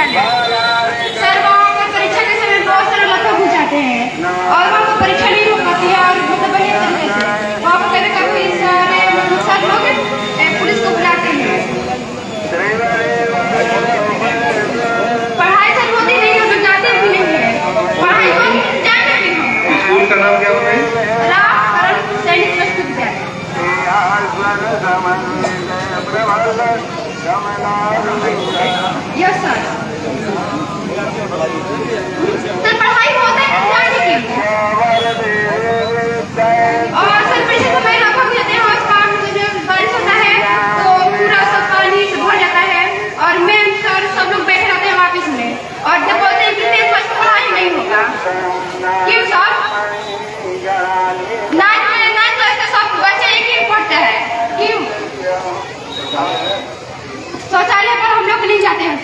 विद्यालय। सर वहाँ पर परीक्षा के समय बहुत सारे लड़के घुस जाते हैं और वहाँ पर परीक्षा नहीं हो पाती है और मतलब बढ़िया तरीके से वहाँ पर कभी कभी सारे सर लोग पुलिस को बुलाते हैं। पढ़ाई सर होती नहीं है, लोग जाते भी नहीं है पढ़ाई को जाने भी हम। स्कूल का नाम क्या बताइए? रामकरण सैनिक प्लस टू विद्यालय। Yes sir. सर पढ़ाई होता है जाने के लिए और सर परीक्षा को मैं लगभग देते हैं और काम जब बारिश होता है तो पूरा सब पानी से भर जाता है और मैम सर सब लोग बैठे रहते हैं ऑफिस में और जब बोलते हैं कि 10 बजे पढ़ाई नहीं होगा। क्यों सर? 9 क्लास के सब बच्चे एक ही पढ़ते हैं। क्यों? शौचालय पर हम लोग नहीं जाते हैं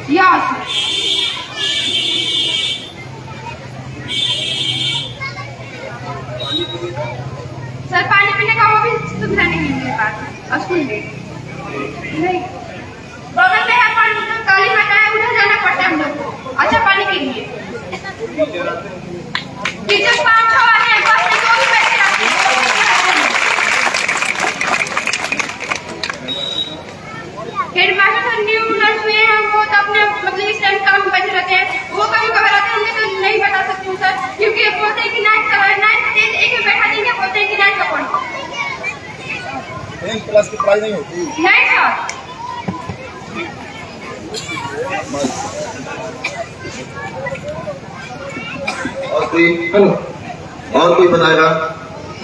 यस। सर पानी पीने का वो भी सुविधा नहीं है मेरे पास स्कूल में नहीं। बगल में है पानी तो काली माता है उधर जाना पड़ता है हम लोग को अच्छा पानी के लिए। टीचर्स 5-6 आते हैं बस में 2 ही बैठे रहते हैं। हेडमास्टर न्यू नर्स में हम वो तो अपने मतलब इस टाइम काम में बैठे रहते हैं वो कभी कभी रहते हैं तो नहीं बता सकती हूँ सर क्योंकि बोलते हैं कि 9 एक में बैठा देंगे बोलते हैं कि 9 का पढ़ो। 10 क्लास की पढ़ाई नहीं होती? नहीं सर। और कोई बताएगा?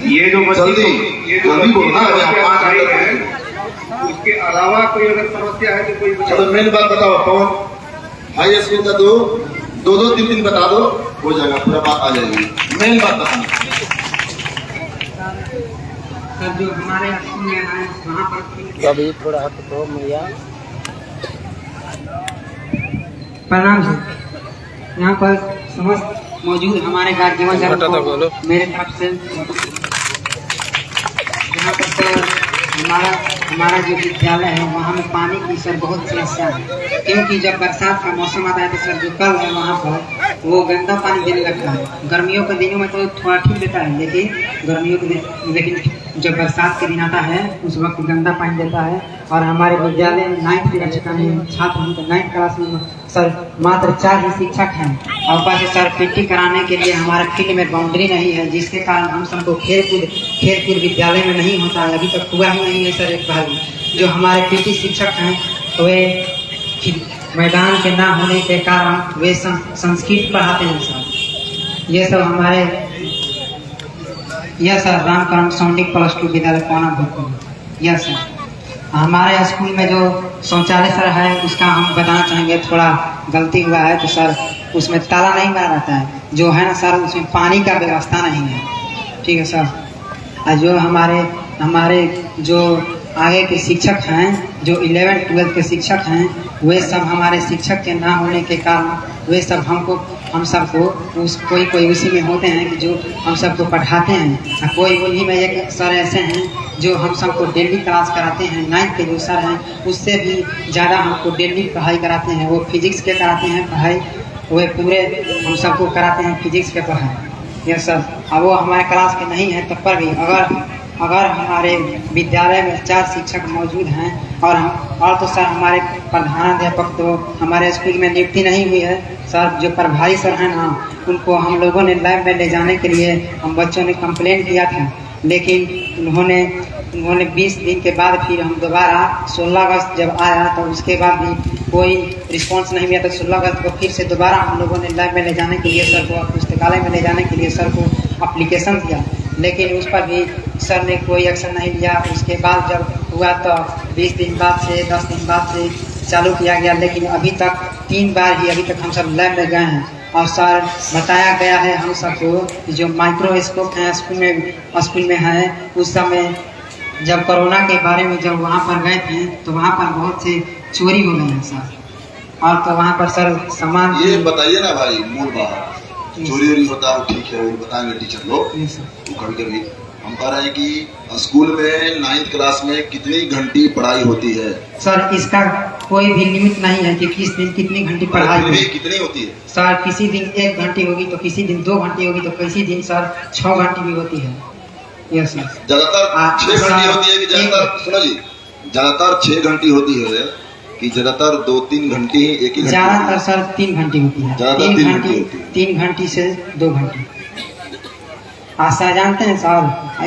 ये जो जल्दी बोलना है। उसके अलावा कोई अगर समस्या है तो कोई चलो मेन बात बताओ कौन हाई स्कूल का 2-2-3 बता दो हो जाएगा पूरा बात आ जाएगी। मेन बात बताना सर जो हमारे स्कूल में है वहाँ पर अभी थोड़ा हाथ तो मैया प्रणाम सर। यहाँ पर समस्त मौजूद हमारे गार्जियन सर मेरे तरफ से यहाँ पर सर हमारा जो विद्यालय है वहाँ में पानी की सर बहुत समस्या है क्योंकि जब बरसात का मौसम आता है तो सर जो कल है वहाँ पर वो गंदा पानी देने लगता है। गर्मियों के दिनों में तो थोड़ा ठीक देता है लेकिन जब बरसात के दिन आता है उस वक्त गंदा पानी देता है। और हमारे विद्यालय में 9th की कक्षा में छात्र हैं तो 9th क्लास में सर मात्र 4 ही शिक्षक हैं और ऊपर से सर पीटी कराने के लिए हमारा फील्ड में बाउंड्री नहीं है जिसके कारण हम सबको खेल विद्यालय में नहीं होता है। अभी तक हुआ ही नहीं है सर एक बार। जो हमारे पीटी शिक्षक हैं वे मैदान के ना होने के कारण वे संस्कृत पढ़ाते हैं सर। यह सर रामकरण सैनिक प्लस टू विद्यालय पौना भोजपुर। यह सर हमारे स्कूल में जो शौचालय सर है उसका हम बताना चाहेंगे थोड़ा गलती हुआ है तो सर उसमें ताला नहीं बना रहता है जो है ना सर उसमें पानी का व्यवस्था नहीं है। ठीक है सर। जो हमारे जो आगे के शिक्षक हैं जो 11th-12th के शिक्षक हैं वे सब हमारे शिक्षक के ना होने के कारण वे सब हम सबको कोई उसी में होते हैं कि जो हम सबको पढ़ाते हैं। कोई उन्हीं में एक सर ऐसे हैं जो हम सबको डेली क्लास कराते हैं। 9th के जो सर हैं उससे भी ज़्यादा हमको डेली पढ़ाई कराते हैं। वो फिजिक्स के कराते हैं पढ़ाई वे पूरे हम सबको कराते हैं फिजिक्स के पढ़ाई। Yes sir. अब वो हमारे क्लास के नहीं है तब पर भी अगर हमारे विद्यालय में 4 शिक्षक मौजूद हैं और तो सर हमारे प्रधानाध्यापक तो हमारे स्कूल में नियुक्ति नहीं हुई है सर। जो प्रभारी सर हैं ना उनको हम लोगों ने लैब में ले जाने के लिए हम बच्चों ने कंप्लेन किया था लेकिन उन्होंने 20 दिन के बाद फिर हम दोबारा 16 अगस्त जब आया तो उसके बाद भी कोई रिस्पांस नहीं मिला। तो 16 अगस्त को फिर से दोबारा हम लोगों ने लैब में ले जाने के लिए सर को पुस्तकालय में ले जाने के लिए सर को एप्लीकेशन दिया लेकिन उस पर भी सर ने कोई एक्शन नहीं लिया। उसके बाद जब हुआ तो 20 दिन बाद से 10 दिन बाद से चालू किया गया लेकिन अभी तक 3 बार ही अभी तक हम सब लैब में गए हैं। और सर बताया गया है हम सबको जो माइक्रोस्कोप है स्कूल में है उस समय जब कोरोना के बारे में जब वहाँ पर गए थे तो वहाँ पर बहुत से चोरी हो गए हैं सर। और तो वहाँ पर सर सामान ये बताइए ना भाई मूल बात चोरी होता है ठीक है वो बताएंगे टीचर लोग। कभी हम कह रहे हैं कि स्कूल में 9th क्लास में कितनी घंटी पढ़ाई होती है? सर इसका कोई भी लिमिट नहीं है कि किस दिन कितनी घंटी पढ़ाई फिर भी होगी। कितनी होती है? सर किसी दिन 1 घंटी होगी तो किसी दिन 2 घंटी होगी तो किसी दिन सर 6 घंटी भी होती है। Yes sir. ज्यादातर 6 घंटी होती है कि ज्यादातर, सुनो जी, ज्यादातर 6 घंटी होती है कि ज्यादातर 2-3 घंटी एक ही? ज्यादातर सर 3 घंटी होती है। ज्यादातर 3 घंटी होती है। 3 घंटी से 2 घंटी। सर जानते हैं सर,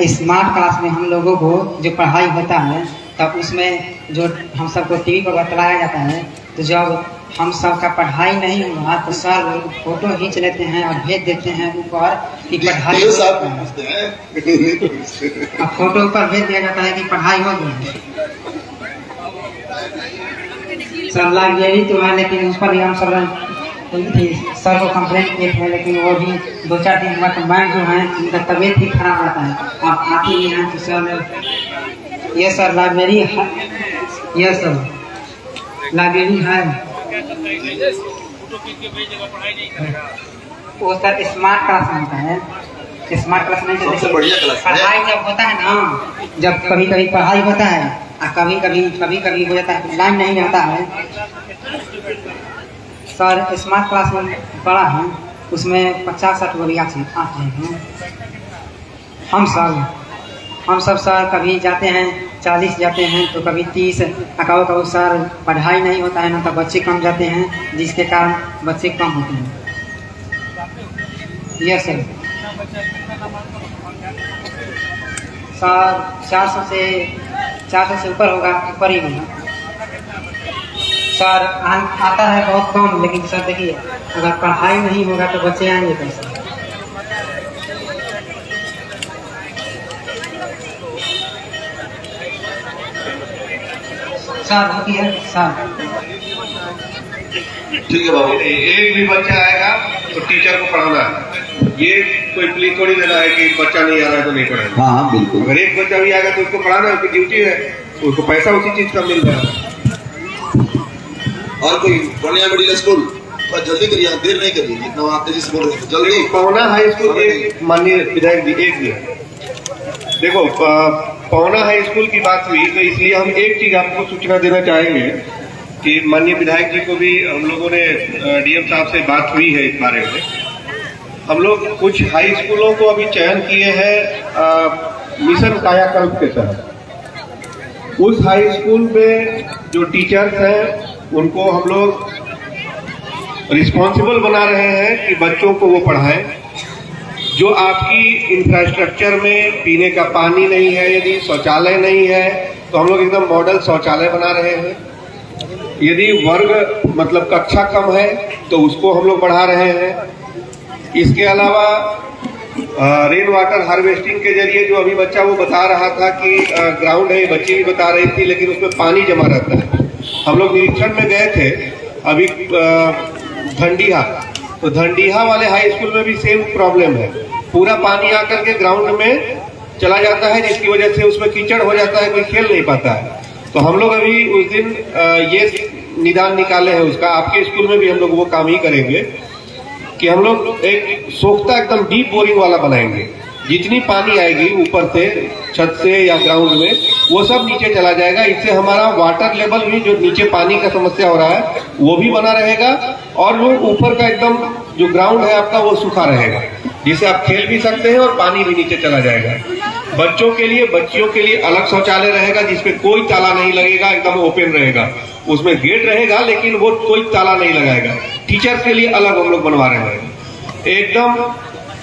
स्मार्ट क्लास में हम लोगों को जो पढ़ाई होता है तब उसमें जो हम सबको टीवी पर बतलाया जाता है, तो जब हम सब का पढ़ाई नहीं हुआ तो सर फोटो खींच लेते हैं और भेज देते हैं ऊपर कि पढ़ाई हो गई है। अब फोटो ऊपर भेज दिया जाता है कि पढ़ाई हो गई है। सर लाइब्रेरी तो है लेकिन उस पर भी हम सब सर को कंप्लेंट किए थे, लेकिन वो भी 2-4 दिन बाद मैम जो है उनका तबीयत ही खराब रहता है। आप आते ही हैं तो सर ये सर लाइब्रेरी है, ये सर लाइब्रेरी है वो सर स्मार्ट क्लास में होता है। स्मार्ट क्लास में सबसे बढ़िया क्लास है। पढ़ाई जब होता है ना, जब कभी कभी पढ़ाई होता है और कभी कभी हो जाता है, लाइन नहीं रहता है। सर स्मार्ट क्लास में पढ़ा है, उसमें 50-60 विद्यार्थी आते हैं। हम सब सर कभी जाते हैं 40 जाते हैं तो कभी 30। कभी सर पढ़ाई नहीं होता है ना तो बच्चे कम जाते हैं, जिसके कारण बच्चे कम होते हैं। Yes sir. सर 400 से ऊपर होगा, ऊपर ही होगा सर। आता है बहुत कम, लेकिन सर देखिए अगर पढ़ाई नहीं होगा तो बच्चे आएंगे कैसे? सर होती है सर। ठीक है बाबू। एक भी बच्चा आएगा तो टीचर को पढ़ाना है। ये कोई प्लीज थोड़ी देना है कि बच्चा नहीं आ रहा है तो नहीं पढ़ाएगा। हाँ बिल्कुल। अगर एक बच्चा भी आएगा तो उसको पढ़ाना उसकी ड्यूटी है, उसको पैसा उसी चीज का मिल रहा है। और कोई पूर्णिया मिडिल स्कूल पर जल्दी करिए, देर नहीं करिए, जितना आप तेजी से बोल रहे हैं जल्दी। पवना हाई स्कूल एक माननीय विधायक जी एक भी है। देखो पवना हाई स्कूल की बात हुई तो इसलिए हम एक चीज आपको सूचना देना चाहेंगे कि माननीय विधायक जी को भी हम लोगों ने डीएम साहब से बात हुई है इस बारे में। हम लोग कुछ हाई स्कूलों को अभी चयन किए हैं मिशन कायाकल्प के तहत। उस हाई स्कूल में जो टीचर्स हैं उनको हम लोग रिस्पॉन्सिबल बना रहे हैं कि बच्चों को वो पढ़ाएं। जो आपकी इंफ्रास्ट्रक्चर में पीने का पानी नहीं है, यदि शौचालय नहीं है तो हम लोग एकदम मॉडल शौचालय बना रहे हैं। यदि वर्ग मतलब कक्षा कम है तो उसको हम लोग बढ़ा रहे हैं। इसके अलावा रेन वाटर हार्वेस्टिंग के जरिए जो अभी बच्चा वो बता रहा था कि ग्राउंड है, बच्ची भी बता रही थी, लेकिन उसमें पानी जमा रहता है। हम लोग निरीक्षण में गए थे अभी धंडीहा, तो धंडीहा वाले हाई स्कूल में भी सेम प्रॉब्लम है। पूरा पानी आकर के ग्राउंड में चला जाता है, जिसकी वजह से उसमें कीचड़ हो जाता है, कोई खेल नहीं पाता है। तो हम लोग अभी उस दिन ये निदान निकाले हैं उसका। आपके स्कूल में भी हम लोग वो काम ही करेंगे कि हम लोग एक सोखता एकदम डीप बोरिंग वाला बनाएंगे। जितनी पानी आएगी ऊपर से, छत से या ग्राउंड में, वो सब नीचे चला जाएगा। इससे हमारा वाटर लेवल भी, जो नीचे पानी का समस्या हो रहा है, वो भी बना रहेगा और जो ऊपर का एकदम जो ग्राउंड है आपका वो सूखा रहेगा, जिससे आप खेल भी सकते हैं और पानी भी नीचे चला जाएगा। बच्चों के लिए, बच्चियों के लिए अलग शौचालय रहेगा जिसमें कोई ताला नहीं लगेगा, एकदम ओपन रहेगा। उसमें गेट रहेगा लेकिन वो कोई ताला नहीं लगाएगा। टीचर के लिए अलग हम लोग बनवा रहे हैं, एकदम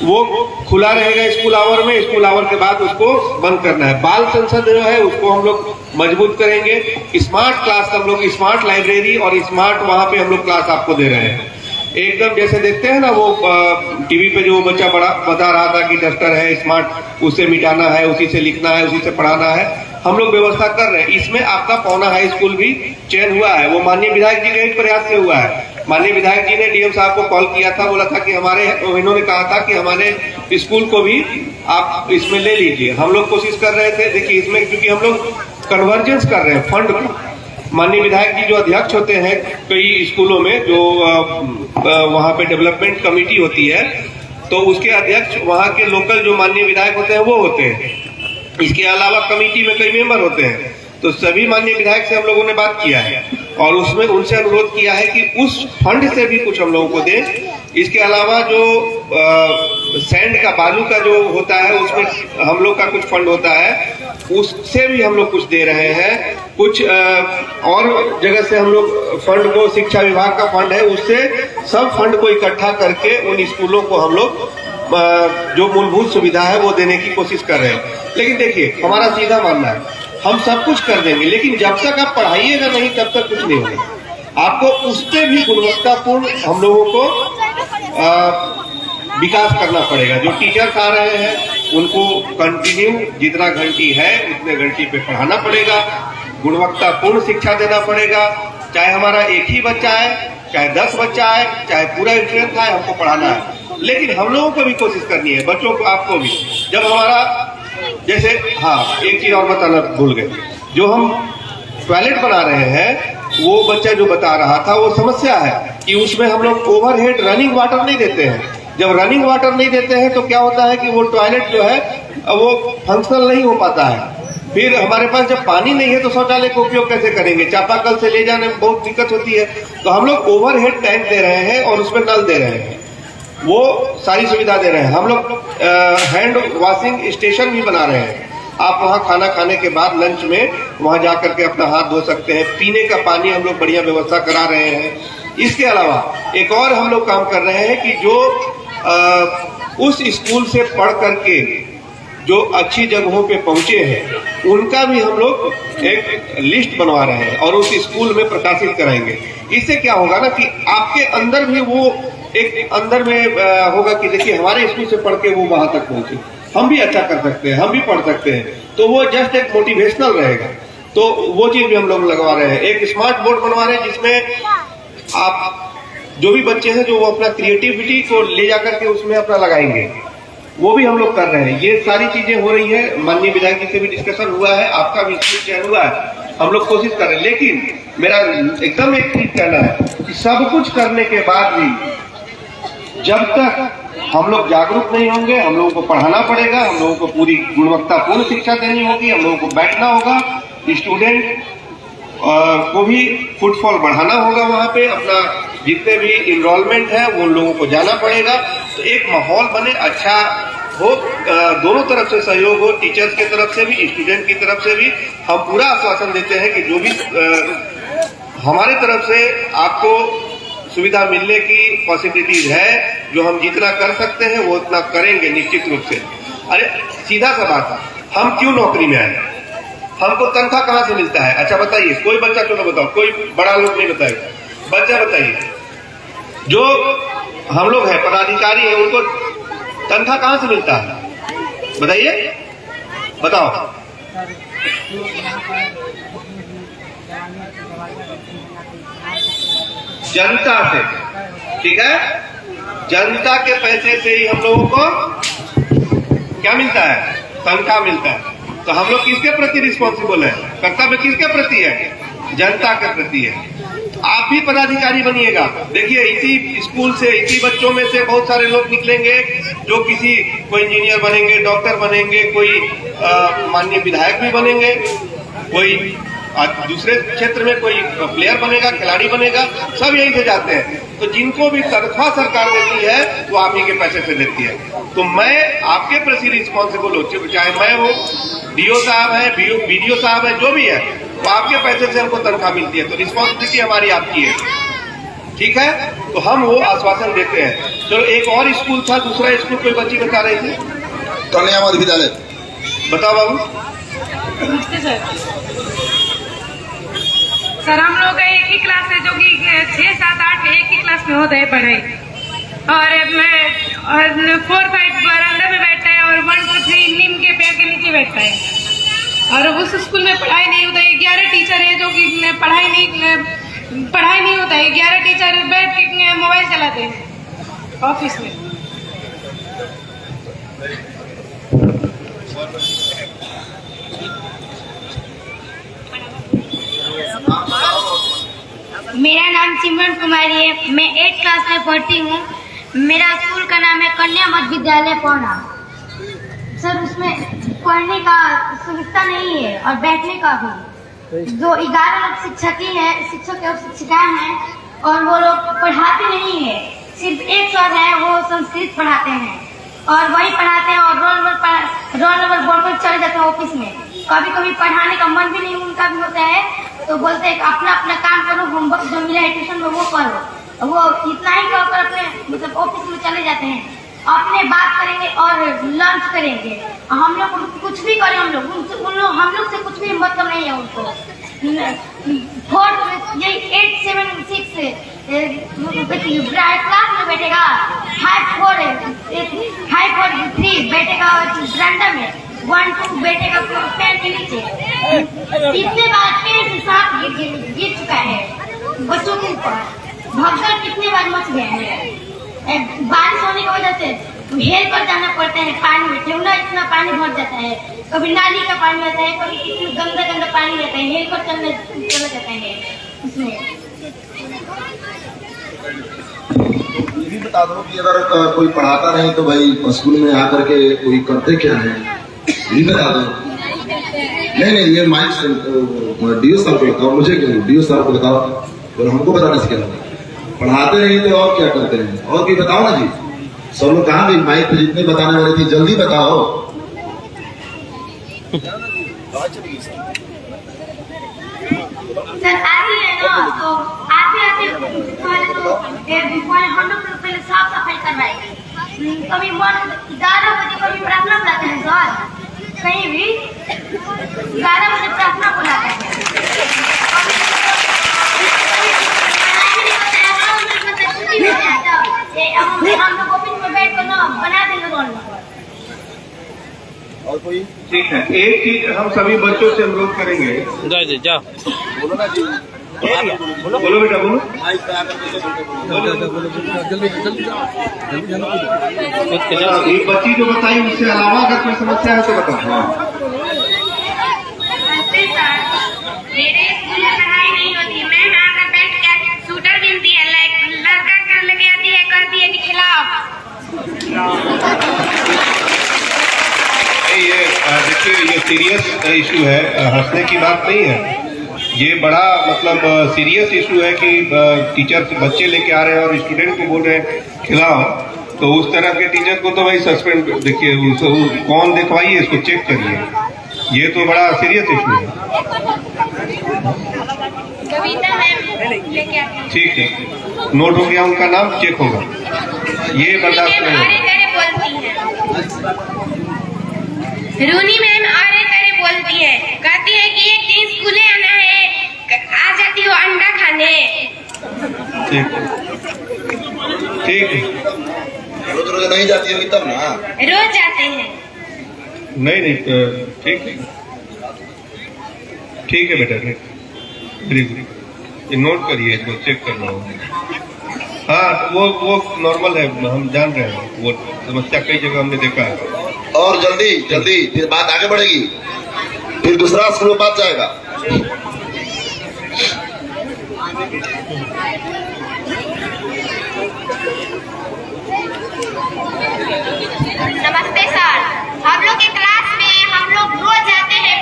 वो खुला रहेगा स्कूल आवर में। स्कूल आवर के बाद उसको बंद करना है। बाल संसद जो है उसको हम लोग मजबूत करेंगे। स्मार्ट क्लास हम लोग, स्मार्ट लाइब्रेरी और स्मार्ट वहां पे हम लोग क्लास आपको दे रहे हैं। एकदम जैसे देखते हैं ना वो टीवी पे जो बच्चा बड़ा बता रहा था कि डस्टर है स्मार्ट, उससे मिटाना है, उसी से लिखना है, उसी से पढ़ाना है, हम लोग व्यवस्था कर रहे हैं। इसमें आपका पवना हाई स्कूल भी चयन हुआ है। वो माननीय विधायक जी के एक प्रयास से हुआ है। माननीय विधायक जी ने डीएम साहब को कॉल किया था, बोला था कि इन्होंने कहा था कि हमारे स्कूल को भी आप इसमें ले लीजिए। हम लोग कोशिश कर रहे थे। देखिए इसमें क्योंकि हम लोग कन्वर्जेंस कर रहे हैं फंड को। माननीय विधायक जी जो अध्यक्ष होते हैं कई स्कूलों में, जो वहां पे डेवलपमेंट कमेटी होती है, तो उसके अध्यक्ष वहाँ के लोकल जो माननीय विधायक होते हैं वो होते हैं। इसके अलावा कमेटी में कई मेंबर होते हैं। तो सभी माननीय विधायक से हम लोगों ने बात किया है और उसमें उनसे अनुरोध किया है कि उस फंड से भी कुछ हम लोगों को दें। इसके अलावा जो सैंड का बालू का जो होता है उसमें हम लोग का कुछ फंड होता है, उससे भी हम लोग कुछ दे रहे हैं। कुछ और जगह से हम लोग फंड को, शिक्षा विभाग का फंड है, उससे सब फंड को इकट्ठा करके उन स्कूलों को हम लोग जो मूलभूत सुविधा है वो देने की कोशिश कर रहे हैं। लेकिन देखिए, हमारा सीधा मानना है, हम सब कुछ कर देंगे, लेकिन जब तक आप पढ़ाइएगा नहीं तब तक कुछ नहीं होगा। आपको उससे भी गुणवत्तापूर्ण हम लोगों को विकास करना पड़ेगा। जो टीचर्स आ रहे हैं उनको कंटिन्यू जितना घंटी है उतने घंटी पे पढ़ाना पड़ेगा, गुणवत्तापूर्ण शिक्षा देना पड़ेगा। चाहे हमारा एक ही बच्चा है, चाहे 10 बच्चा है, चाहे पूरा स्ट्रेंथ है, हमको पढ़ाना है। लेकिन हम लोगों को भी कोशिश करनी है, बच्चों को, आपको भी। जब हमारा जैसे, हाँ, एक चीज और बताना भूल गए, जो हम टॉयलेट बना रहे हैं, वो बच्चा जो बता रहा था, वो समस्या है कि उसमें हम लोग ओवरहेड रनिंग वाटर नहीं देते हैं। जब रनिंग वाटर नहीं देते हैं तो क्या होता है कि वो टॉयलेट जो है वो फंक्शनल नहीं हो पाता है। फिर हमारे पास जब पानी नहीं है तो शौचालय का उपयोग कैसे करेंगे? चापाकल से ले जाने में बहुत दिक्कत होती है। तो हम लोग ओवरहेड टैंक दे रहे हैं और उसमें नल दे रहे हैं, वो सारी सुविधा दे रहे हैं। हम लोग हैंड वॉशिंग स्टेशन भी बना रहे हैं। आप वहाँ खाना खाने के बाद लंच में वहाँ जा करके अपना हाथ धो सकते हैं। पीने का पानी हम लोग बढ़िया व्यवस्था करा रहे हैं। इसके अलावा एक और हम लोग काम कर रहे हैं कि जो उस स्कूल से पढ़ करके जो अच्छी जगहों पे पहुंचे हैं उनका भी हम लोग एक लिस्ट बनवा रहे हैं और उस स्कूल में प्रकाशित कराएंगे। इससे क्या होगा ना कि आपके अंदर भी वो एक अंदर में होगा कि देखिए, हमारे स्कूल से पढ़ के वो वहां तक पहुंचे, हम भी अच्छा कर सकते हैं, हम भी पढ़ सकते हैं। तो वो जस्ट एक मोटिवेशनल रहेगा। तो वो चीज भी हम लोग लगवा रहे हैं। एक स्मार्ट बोर्ड बनवा रहे हैं जिसमें आप जो भी बच्चे हैं जो वो अपना क्रिएटिविटी को ले जाकर के उसमें अपना लगाएंगे, वो भी हम लोग कर रहे हैं। ये सारी चीजें हो रही है। माननीय विधायक जी से भी डिस्कशन हुआ है, आपका भी चयन हुआ है, हम लोग कोशिश कर रहे हैं। लेकिन मेरा एकदम एक चीज कहना है कि सब कुछ करने के बाद भी जब तक हम लोग जागरूक नहीं होंगे, हम लोगों को पढ़ाना पड़ेगा, हम लोगों को पूरी गुणवत्तापूर्ण शिक्षा देनी होगी, हम लोगों को बैठना होगा, स्टूडेंट को भी फुटफॉल बढ़ाना होगा, वहां पे अपना जितने भी इनरोलमेंट है वो लोगों को जाना पड़ेगा। तो एक माहौल बने, अच्छा हो, दोनों तरफ से सहयोग हो, टीचर्स की तरफ से भी, स्टूडेंट की तरफ से भी। हम पूरा आश्वासन देते हैं कि जो भी हमारे तरफ से आपको सुविधा मिलने की पॉसिबिलिटीज है, जो हम जितना कर सकते हैं वो उतना करेंगे निश्चित रूप से। अरे सीधा सा बात है, हम क्यों नौकरी में आए? हमको तनख्वाह कहाँ से मिलता है? अच्छा बताइए, कोई बच्चा, चलो बताओ, कोई बड़ा लोग नहीं बताएगा, बच्चा बताइए। जो हम लोग हैं पदाधिकारी हैं, उनको तनख्वाह कहाँ से मिलता है? बताइए, बताओ। जनता से, ठीक है? जनता के पैसे से ही हम लोगों को क्या मिलता है? तनख्वाह मिलता है। तो हम लोग किसके प्रति रिस्पॉन्सिबल है? कर्तव्य किसके प्रति है? जनता के प्रति है। आप भी पदाधिकारी बनिएगा। देखिए, इसी स्कूल से, इसी बच्चों में से बहुत सारे लोग निकलेंगे जो कोई इंजीनियर बनेंगे, डॉक्टर बनेंगे, कोई माननीय विधायक भी बनेंगे, कोई दूसरे क्षेत्र में कोई प्लेयर बनेगा, खिलाड़ी बनेगा, सब यहीं से जाते हैं। तो जिनको भी तनख्वाह सरकार देती है वो आप ही के पैसे से देती है। तो मैं आपके प्रति रिस्पॉन्सिबल हूँ, चाहे मैं हूँ, डीओ साहब है, बीडीओ साहब है, जो भी है, तो आपके पैसे से हमको तनख्वाह मिलती है। तो रिस्पॉन्सिबिलिटी हमारी आपकी है, ठीक है? तो हम वो आश्वासन देते हैं। चलो, एक और स्कूल था, दूसरा स्कूल कोई बच्ची बता रही थी, कन्या मध्य विद्यालय, बताओ बाबू। सर, हम लोग एक ही क्लास है, जो कि 6, 7, 8 एक ही क्लास में होता है पढ़ाई, और 4, 5 बरामदा में बैठता है और 1, 2, 3 नीम के पेड़ के नीचे बैठता है। और उस स्कूल में पढ़ाई नहीं होता है। 11 टीचर है जो कि पढ़ाई नहीं होता है। 11 टीचर बैठ के मोबाइल चलाते हैं ऑफिस में। मेरा नाम सिमरन कुमारी है, मैं 8th क्लास में पढ़ती हूँ। मेरा स्कूल का नाम है कन्या मध्य विद्यालय पौना। सर उसमें पढ़ने का सुविधा नहीं है और बैठने का भी। जो 11 लोग शिक्षक और शिक्षिकाएं हैं और वो लोग पढ़ाते नहीं है। सिर्फ एक सर है, वो संस्कृत पढ़ाते हैं और वही पढ़ाते हैं और रोल नंबर बोलकर चले जाते हैं ऑफिस में। कभी कभी पढ़ाने का मन भी नहीं उनका भी होता है, तो बोलते हैं अपना अपना काम करो, होमवर्क जो मिला है ट्यूशन में वो करो। वो इतना ही कहकर अपने मतलब ऑफिस में चले जाते हैं। अपने बात करेंगे और लंच करेंगे। हम लोग कुछ भी करें, हम लोग से कुछ भी मतलब नहीं है उनको। 876 क्लास में बैठेगा, 543 बैठेगा बरामदा में, 1-2 बैठेगा फैन के नीचे। इतने बार पेड़ से सांप गिर चुका है बच्चों के ऊपर। भगदड़ कितने बार मच गए हैं। बारिश होने की वजह से हेल कर जाना पड़ता है पानी में। ठेवना इतना पानी भर जाता है, कभी नाली का पानी आता है, कभी कितनी गंदा पानी रहता है, हेल कर चला जाता है उसमें। ये भी बता दो कि अगर कोई पढ़ाता नहीं तो भाई स्कूल में आकर के कोई करते क्या है, ये बता दो। नहीं ये माइक से डीओ साहब को बताओ, मुझे क्यों, डीओ साहब को बताओ, और हमको बताना से क्या पढ़ाते नहीं तो और क्या करते हैं, और भी बताओ ना जी। सब लोग कहाँ भी माइक पे जितने बताने वाले थे जल्दी बताओ। सर आती है ना, तो आते पहले हम लोग पहले साफ सफाई करवाएंगे। कभी 11 बजे कभी प्रार्थना बुलाते हैं सर, कहीं भी 11 बजे प्रार्थना बुलाते हैं। हम लोग ऑफिस में बैठ कर ना बना देंगे रोल नंबर। और कोई ठीक है, एक चीज हम सभी बच्चों से अनुरोध करेंगे। जा बोलो ना जी, बोलो बेटा बोलो। एक बच्ची जो बताई उससे अलावा अगर कोई समस्या है तो बताओ। मेरे स्कूल में पढ़ाई नहीं होती। मैम आकर बैठ के शूटर बिनती है, लड़का कर लगे आती है, कहती है कि खिलाओ। ये देखिए, ये सीरियस इशू है, हंसने की बात नहीं है। ये बड़ा मतलब सीरियस इशू है कि टीचर बच्चे लेके आ रहे हैं और स्टूडेंट को बोल रहे हैं खिलाओ। तो उस तरह के टीचर को तो भाई सस्पेंड, देखिए कौन दिखवाइए, इसको चेक करिए। ये तो बड़ा सीरियस इशू है। कविता मैम लेके आती है। ठीक है, नोट हो गया, उनका नाम चेक होगा। ये बर्दाश्त नहीं होगा। रूनी मैम अरे करे बोलती है, कहती है कि एक दिन स्कूले आना है, आ जाती हो अंडा खाने। ठीक है, रोज नहीं जाती होगी तब ना। रोज जाते हैं। नहीं ठीक है बेटा, ठीक, ये नोट करिए, इसको चेक करना होगा। हाँ, वो नॉर्मल है, हम जान रहे हैं, वो समस्या कई जगह हमने देखा है। और जल्दी फिर बात आगे बढ़ेगी, फिर दूसरा स्कूल में बात जाएगा। नमस्ते सर, हम लोग के क्लास में हम लोग रोज जाते हैं।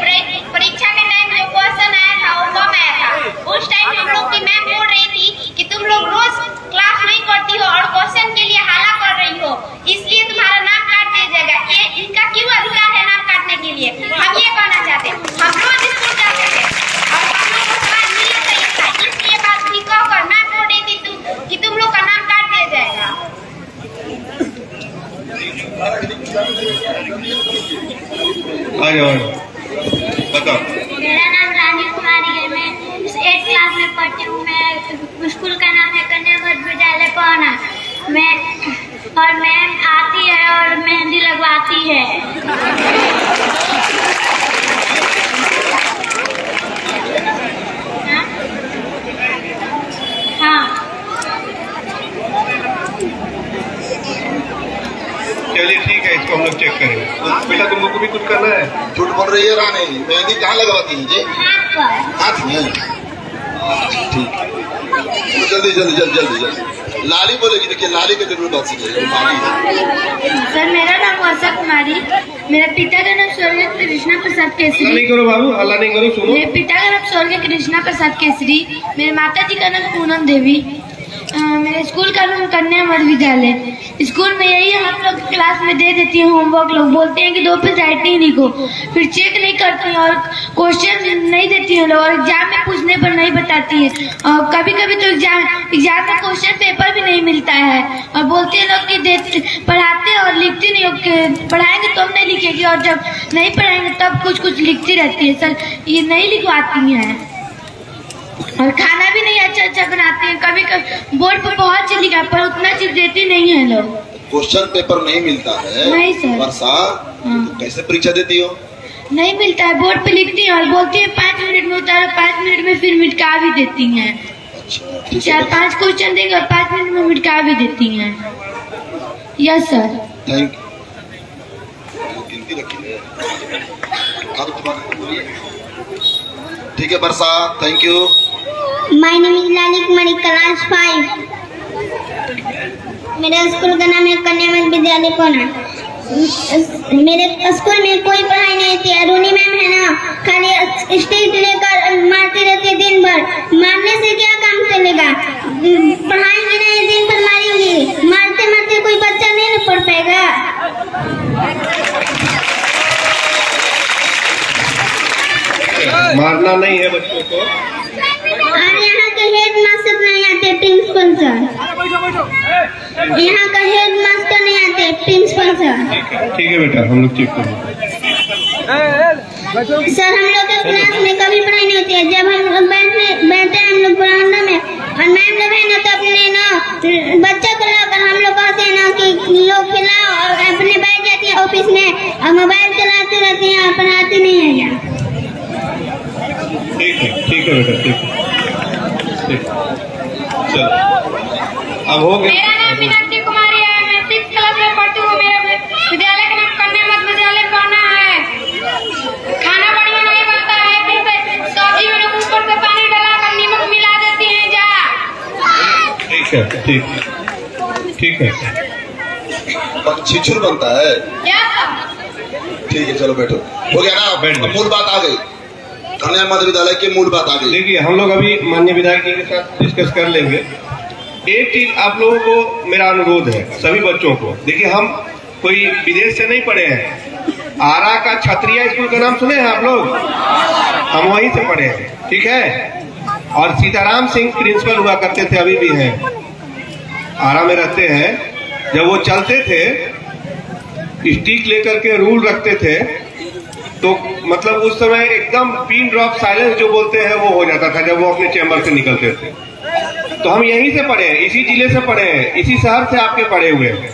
परीक्षा के टाइम जो क्वेश्चन आया था वो कम आया था। उस टाइम हम लोग की मैम बोल रही थी कि तुम लोग रोज क्लास नहीं करती हो और क्वेश्चन के लिए हाला कर रही हो, इसलिए तुम्हारा नाम काट दिया जाएगा। ये इनका क्यों अधिकार है नाम काटने के लिए? हम ये कहना चाहते हैं। हम रोज स्कूल जाते थे और हम लोग को सवाल मिलना चाहिए था, इसलिए बात भी कहकर मैम बोल रही थी कि तुम लोग का नाम काट दिया जाएगा। आ जाओ, बताओ। मेरा नाम रानी कुमारी है, मैं 8th क्लास में पढ़ती हूँ। मैं स्कूल का नाम है कन्या मध्य विद्यालय पौना। और मैम आती है और मेहंदी लगवाती है। हाँ। चलिए ठीक है, इसको हम लोग चेक करेंगे। बेटा तुम लोग को भी कुछ करना है। झूठ बोल रही है रानी, मेहंदी कहाँ लगवाती है जी? हाथ पर। हाथ में। ठीक, जल्दी लाली बोलेगी, देखिए लाली के जरूर बात सीखिएगा, लाली है। सर मेरा नाम वर्षा कुमारी, मेरे पिता का नाम स्वर्गीय कृष्णा प्रसाद हल्ला केसरी। नहीं करो बाबू, हल्ला नहीं करो, सुनो। मेरे पिता का नाम स्वर्गीय कृष्णा प्रसाद केसरी, मेरे माता जी का नाम पूनम देवी, मेरे स्कूल का नाम कन्या मध्य विद्यालय। स्कूल में यही हम लोग क्लास में दे देती हैं होमवर्क, लोग बोलते हैं कि 2 पेज राइटिंग लिखो, फिर चेक नहीं करती हैं और क्वेश्चन नहीं देती हैं लोग, और एग्जाम में पूछने पर नहीं बताती है। और कभी कभी तो एग्जाम में क्वेश्चन पेपर भी नहीं मिलता है, और बोलते हैं लोग कि पढ़ाते और लिखती नहीं हो, पढ़ाएंगे तो हम नहीं लिखेगी, और जब नहीं पढ़ाएंगे तब कुछ कुछ लिखती रहती है। सर ये नहीं लिखवाती हैं, और खाना भी नहीं अच्छा बनाते हैं। कभी कभी बोर्ड पर बहुत चीज लिखा पर उतना चीज देती नहीं है लोग। क्वेश्चन पेपर नहीं मिलता है नहीं सर। वर्षा, हाँ। तो कैसे परीक्षा देती हो? नहीं मिलता है, बोर्ड पे लिखती हैं और बोलती है 5 मिनट में उतारो, 5 मिनट में फिर मिटका भी देती हैं। अच्छा, ठीक है। 4-5 क्वेश्चन देंगे और 5 मिनट में मिटका भी देती हैं। Yes sir. Thank you. गिनती रखिए। अब तुम्हारे बोलिए। ठीक है Varsha, thank you. My name is Lali Kumari, class 5। मेरे स्कूल का नाम है कन्या मध्य विद्यालय कोना। मेरे स्कूल में कोई पढ़ाई नहीं होती है। रोनी मैम है ना, खाली स्टिक लेकर मारती रहती है दिन भर। मारने से क्या काम चलेगा? पढ़ाएंगे नहीं, दिन भर मारेंगे। मारते मारते कोई बच्चा नहीं ना पढ़ पाएगा। मारना नहीं है बच्चों को। और यहाँ के हेड मास्टर नहीं आते, प्रिंसिपल सर। यहाँ का हेड मास्टर नहीं आते, प्रिंसिपल सर। ठीक है बेटा, हम लोग चेक करेंगे। सर हम लोग के क्लास में कभी पढ़ाई नहीं होती है। जब हम लोग बैठते हैं हम लोग बरामदा में, और मैम लोग है ना तो अपने ना बच्चा को लाकर हम लोग कहते हैं ना कि लोग खिलाओ, और अपने बैठ जाती है ऑफिस में और मोबाइल चलाते रहते हैं और पढ़ाते नहीं है यहाँ। ठीक है बेटा, ठीक है। चलो अब हो गया। मेरा नाम मीनाक्षी कुमारी है, मैं 6th क्लास में पढ़ती हूँ। मेरे विद्यालय का नाम कन्या मध्य विद्यालय पढ़ना है। खाना बढ़िया नहीं बनता है, फिर से सब्जी में लोग ऊपर से पानी डालकर नमक मिला देती हैं जा। ठीक है, ठीक है। छिछुर बनता है। क्या सर? ठीक है, चलो बैठो। हो गया ना? बैठ अब मूल बात आ गई, कन्या मध्य विद्यालय की मूल बात आ गई। देखिए हम लोग अभी माननीय विधायक जी के साथ डिस्कस कर लेंगे। एक चीज आप लोगों को मेरा अनुरोध है, सभी बच्चों को। देखिए हम कोई विदेश से नहीं पढ़े हैं। आरा का क्षत्रिय स्कूल का नाम सुने हैं आप लोग? हम वहीं से पढ़े हैं, ठीक है। और सीताराम सिंह प्रिंसिपल हुआ करते थे, अभी भी हैं, आरा में रहते हैं। जब वो चलते थे, स्टिक लेकर के रूल रखते थे, तो मतलब उस समय एकदम पिन ड्रॉप साइलेंस जो बोलते हैं वो हो जाता था जब वो अपने चैम्बर से निकलते थे। तो हम यहीं से पढ़े हैं, इसी जिले से पढ़े हैं, इसी शहर से आपके पढ़े हुए हैं।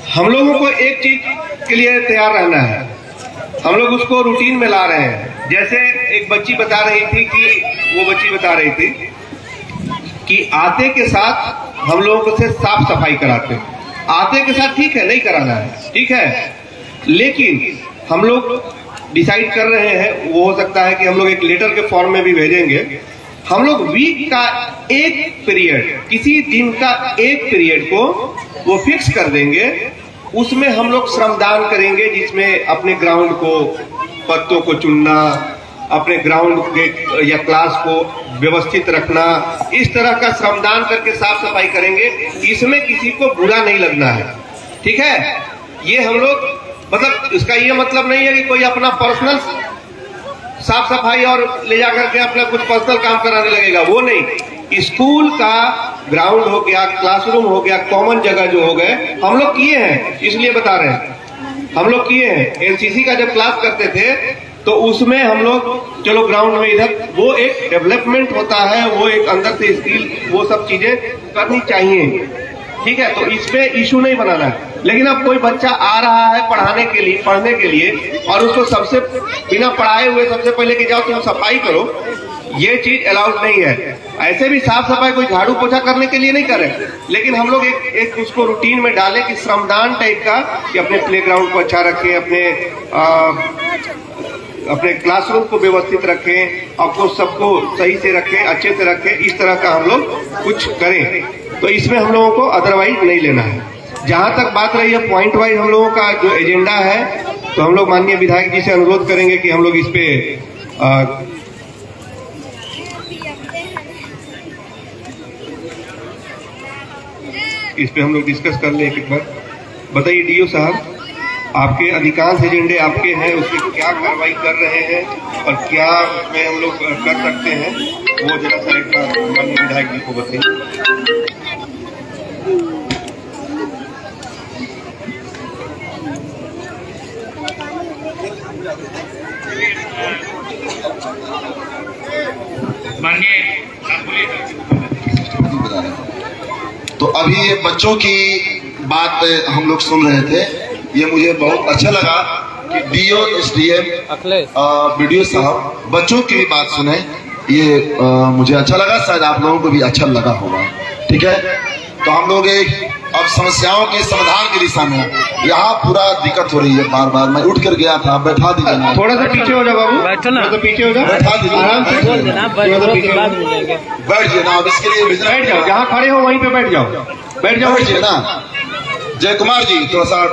हम लोगों को एक चीज के लिए तैयार रहना है, हम लोग उसको रूटीन में ला रहे हैं। जैसे एक बच्ची बता रही थी कि आते के साथ हम लोगों को से साफ सफाई कराते हैं। आते के साथ ठीक है, नहीं कराना है, ठीक है, लेकिन हम लोग डिसाइड कर रहे हैं, वो हो सकता है कि हम लोग एक लेटर के फॉर्म में भी भेजेंगे। हम लोग वीक का एक पीरियड, किसी दिन का एक पीरियड को वो फिक्स कर देंगे। उसमें हम लोग श्रमदान करेंगे, जिसमें अपने ग्राउंड को, पत्तों को चुनना, अपने ग्राउंड के या क्लास को व्यवस्थित रखना, इस तरह का श्रमदान करके साफ सफाई करेंगे। इसमें किसी को बुरा नहीं लगना है, ठीक है। ये हम लोग मतलब इसका ये मतलब नहीं है कि कोई अपना पर्सनल साफ सफाई और ले जाकर के अपना कुछ पर्सनल काम कराने लगेगा, वो नहीं। स्कूल का ग्राउंड हो गया, क्लासरूम हो गया, कॉमन जगह जो हो गए, हम लोग किए हैं, इसलिए बता रहे हैं। हम लोग किए हैं, एनसीसी का जब क्लास करते थे तो उसमें हम लोग चलो ग्राउंड में इधर, वो एक डेवलपमेंट होता है, वो एक अंदर से स्किल, वो सब चीजें करनी चाहिए, ठीक है। तो इसमें इशू नहीं बनाना है। लेकिन अब कोई बच्चा आ रहा है पढ़ने के लिए और उसको सबसे बिना पढ़ाए हुए सबसे पहले कि जाओ तुम सफाई करो, ये चीज अलाउड नहीं है। ऐसे भी साफ सफाई कोई झाड़ू पोछा करने के लिए नहीं करे, लेकिन हम लोग एक उसको रूटीन में डालें कि श्रमदान टाइप का, कि अपने प्लेग्राउंड को अच्छा रखें, अपने क्लासरूम को व्यवस्थित रखें, आपको सबको सही से रखें, अच्छे से रखें, इस तरह का हम लोग कुछ करें, तो इसमें हम लोगों को अदरवाइज नहीं लेना है। जहां तक बात रही है पॉइंट वाइज हम लोगों का जो एजेंडा है, तो हम लोग माननीय विधायक जी से अनुरोध करेंगे कि हम लोग इस पे हम लोग डिस्कस कर लें एक बार। बताइए डीओ साहब, आपके अधिकांश एजेंडे आपके हैं, उसमें क्या कार्रवाई कर रहे हैं और क्या उसमें हम लोग कर सकते हैं, वो जरा सा एक बार माननीय विधायक जी को बताइए। तो अभी ये बच्चों की बात हम लोग सुन रहे थे, ये मुझे बहुत अच्छा लगा कि डीओ एसडीएम वीडियो साहब बच्चों की भी बात सुने। ये मुझे अच्छा लगा, शायद आप लोगों को भी अच्छा लगा होगा। ठीक है, तो हम लोग अब समस्याओं के समाधान की दिशा में, यहाँ पूरा दिक्कत हो रही है। बार बार मैं उठ कर गया था, बैठा दीजिए ना, थोड़ा सा पीछे हो जाओ बाबू, बैठो ना, तो पीछे हो जाओ, बैठा दीजिए, आराम से बैठ जाइए ना। अब इसके लिए बैठ जाओ, जहाँ खड़े हो वहीं पे बैठ जाओ, बैठ जाओ, बैठिए ना। जय कुमार जी थोड़ा सा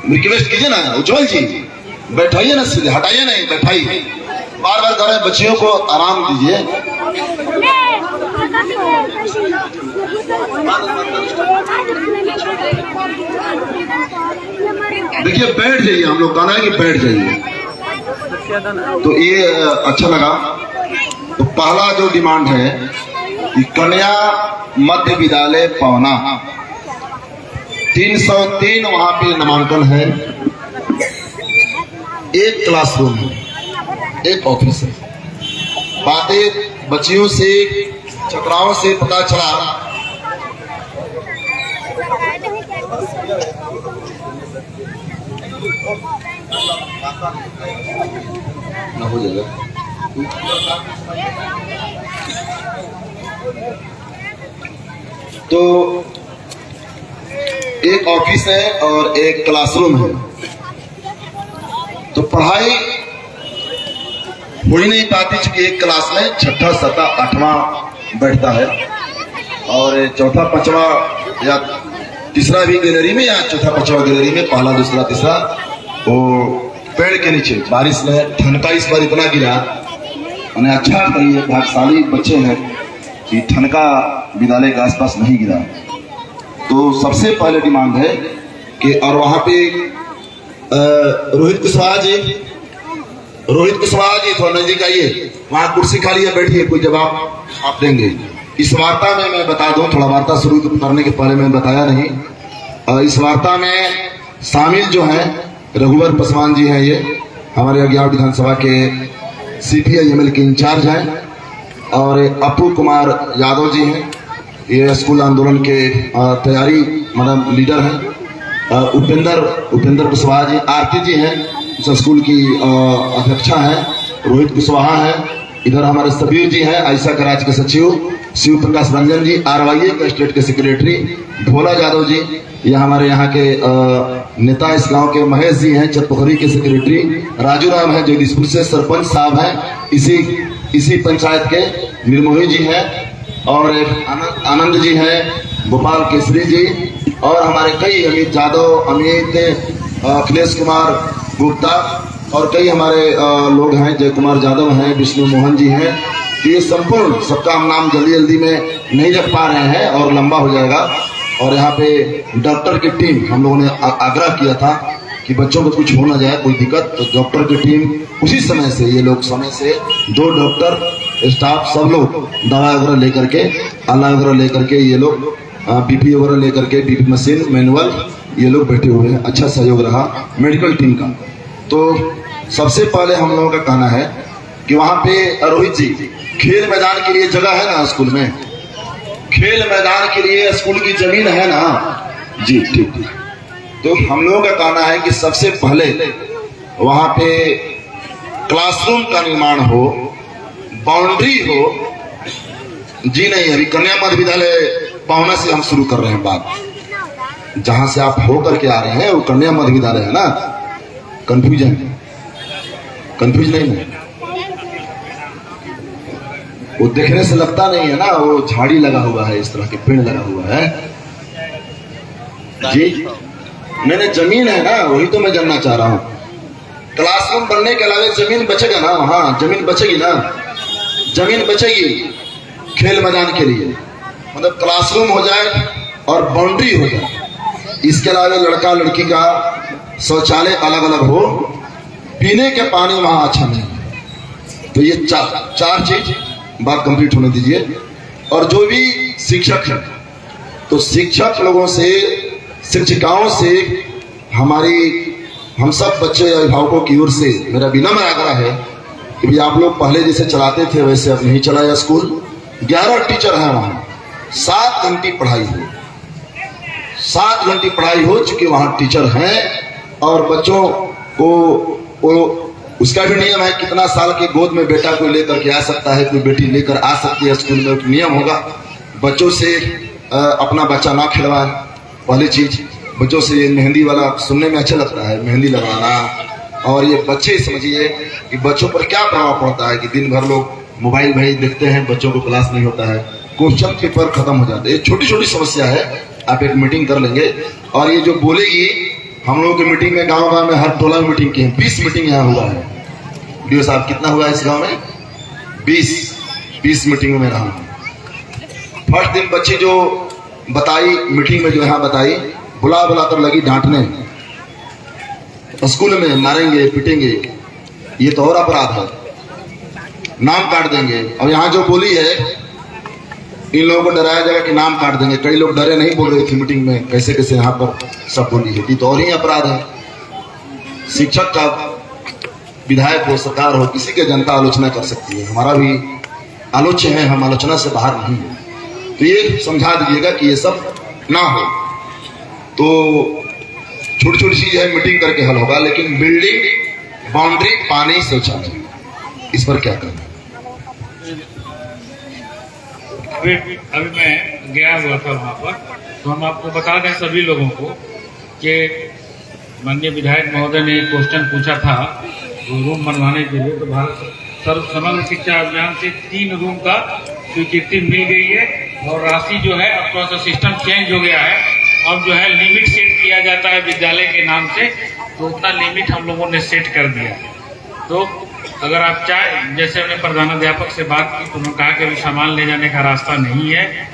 रिक्वेस्ट कीजिए ना, उज्जवल जी बैठाइए ना, सीधे हटाइए नहीं, बैठाइए। बार बार कह रहे हैं बच्चियों को आराम दीजिए। देखिए बैठ जाइए, हम लोग कहना है कि बैठ जाइए। तो ये अच्छा लगा। तो पहला जो डिमांड है कि कन्या मध्य विद्यालय पवना 303 वहां पे नामांकन है, एक क्लासरूम है, एक ऑफिस है। बातें बच्चियों से, छात्राओं से पता चला ना हो जाएगा। तो एक ऑफिस है और एक क्लासरूम है। तो पढ़ाई हो ही नहीं पाती, चूंकि एक क्लास में 6ठा 7ठा 8वां बैठता है और चौथा 5वां या तीसरा भी गैलरी में, या चौथा 5वां गैलरी में, पहला दूसरा तीसरा वो पेड़ के नीचे। बारिश में ठनका इस बार इतना गिरा, उन्हें अच्छा कहिए, भाग्यशाली बच्चे हैं कि ठनका विद्यालय के आसपास नहीं गिरा। तो सबसे पहले डिमांड है कि, और वहां पे रोहित कुशवाहा जी थोड़ा नजदीक आइए, वहां कुर्सी खाली है, बैठिए, कोई जवाब आप देंगे। इस वार्ता में मैं बता दूं, थोड़ा वार्ता शुरू करने के पहले मैं बताया नहीं, इस वार्ता में शामिल जो हैं रघुवर पासवान जी हैं, ये हमारे अज्ञात विधानसभा के CPI-ML के इंचार्ज हैं, और अपू कुमार यादव जी हैं, ये स्कूल आंदोलन के तैयारी मतलब लीडर हैं, उपेंद्र कुशवाहा जी, आरती जी हैं, इस स्कूल की अध्यक्षा हैं, रोहित कुशवाहा हैं, इधर हमारे सबीर जी हैं, आयशा का राज्य के सचिव, शिव प्रकाश रंजन जी RYA के स्टेट के सेक्रेटरी, भोला यादव जी, ये हमारे यहाँ के नेता इस गांव के, महेश जी हैं चतपोखरी के सेक्रेटरी, राजू राम हैं जगदीशपुर से सरपंच साहब हैं, इसी पंचायत के निर्मोही जी हैं, और आनंद जी हैं, गोपाल केसरी जी, और हमारे कई अमित यादव, अमित, अखिलेश कुमार गुप्ता, और कई हमारे लोग हैं, जय कुमार यादव हैं, विष्णु मोहन जी हैं। ये संपूर्ण सबका हम नाम जल्दी जल्दी में नहीं रख पा रहे हैं और लंबा हो जाएगा। और यहाँ पे डॉक्टर की टीम, हम लोगों ने आग्रह किया था कि बच्चों को कुछ हो ना जाए, कोई दिक्कत, तो डॉक्टर की टीम उसी समय से, ये लोग समय से 2 डॉक्टर स्टाफ सब लोग दवा वगैरह लेकर के, आला वगैरह लेकर के, ये लोग BP वगैरह लेकर के, BP मशीन मैनुअल, ये लोग बैठे हुए हैं। अच्छा सहयोग रहा मेडिकल टीम का। तो सबसे पहले हम लोगों का कहना है कि वहाँ पे रोहित जी, खेल मैदान के लिए जगह है ना स्कूल में, खेल मैदान के लिए स्कूल की जमीन है ना जी? ठीक। तो हम लोगों का कहना है कि सबसे पहले वहाँ पे क्लासरूम का निर्माण हो, बाउंड्री हो। जी नहीं, अभी कन्या मध्य विद्यालय पवना से हम शुरू कर रहे हैं बात, जहां से आप हो करके आ रहे हैं वो कन्या मध्य विद्यालय है ना। कंफ्यूज नहीं है? वो देखने से लगता नहीं है ना, वो झाड़ी लगा हुआ है, इस तरह के पेड़ लगा हुआ है जी। मैंने जमीन है ना, वही तो मैं जानना चाह रहा हूँ। क्लासरूम बनने के अलावा जमीन बचेगा ना, हाँ जमीन बचेगी ना, जमीन बचेगी खेल मैदान के लिए, मतलब क्लासरूम हो जाए और बाउंड्री हो जाए। इसके अलावा लड़का लड़की का शौचालय अलग अलग हो, पीने के पानी वहां अच्छा नहीं है। तो ये चार चीज बात कंप्लीट होने दीजिए। और जो भी शिक्षक है, तो शिक्षक लोगों से, शिक्षिकाओं से, हम सब बच्चे अभिभावकों की ओर से मेरा विनम्र आग्रह है कि भी आप लोग पहले जैसे चलाते थे वैसे अब नहीं चलाया स्कूल। 11 टीचर हैं वहां, 7 घंटे पढ़ाई हो, 7 घंटे पढ़ाई हो चुकी वहां टीचर हैं। और बच्चों को उसका भी नियम है, कितना साल के गोद में बेटा कोई लेकर के आ सकता है, कोई बेटी लेकर आ सकती है। स्कूल में एक नियम होगा, बच्चों से अपना बच्चा ना खिलवाए। पहली चीज, बच्चों से मेहंदी वाला सुनने में अच्छा लगता है, मेहंदी लगाना। और ये बच्चे समझिए कि बच्चों पर क्या प्रभाव पड़ता है कि दिन भर लोग मोबाइल भाई देखते हैं, बच्चों को क्लास नहीं होता है, क्वेश्चन पेपर खत्म हो जाते हैं। ये छोटी छोटी समस्या है, आप एक मीटिंग कर लेंगे। और ये जो बोलेगी, हम लोगों की मीटिंग में गांव गांव में हर टोला में मीटिंग की है, 20 मीटिंग यहाँ हुआ है। डीओ साहब कितना हुआ है इस गांव में? 20 मीटिंग में रहा हूँ। फर्स्ट दिन बच्ची जो बताई मीटिंग में, जो यहाँ बताई, बुला कर लगी डांटने, स्कूल में मारेंगे पीटेंगे, ये तो और अपराध है, नाम काट देंगे। और यहाँ जो बोली है, इन लोगों को डराया जाएगा कि नाम काट देंगे। कई लोग डरे नहीं बोल रहे थे मीटिंग में, कैसे कैसे यहाँ पर सब बोली है, तो और ही अपराध है। शिक्षक का, विधायक हो, सरकार हो, किसी के जनता आलोचना कर सकती है, हमारा भी आलोच्य है, हम आलोचना से बाहर नहीं है। तो ये समझा दीजिएगा कि ये सब ना हो। तो छोटी छोटी चीज है, मीटिंग करके हल होगा। लेकिन बिल्डिंग, बाउंड्री, पानी, शौचालय, इस पर क्या करना? अभी मैं गया हुआ था वहाँ पर, तो हम आपको बता दें सभी लोगों को कि माननीय विधायक महोदय ने एक क्वेश्चन पूछा था रूम बनवाने के लिए। तो भारत सर्व समग्र शिक्षा अभियान से 3 रूम का स्वीकृति मिल गई है। और राशि जो है, अब थोड़ा सा सिस्टम चेंज हो गया है, अब जो है लिमिट सेट किया जाता है विद्यालय के नाम से, तो उतना लिमिट हम लोगों ने सेट कर दिया। तो अगर आप चाहें, जैसे हमने प्रधानाध्यापक से बात की, तो उन्होंने कहा कि अभी सामान ले जाने का रास्ता नहीं है,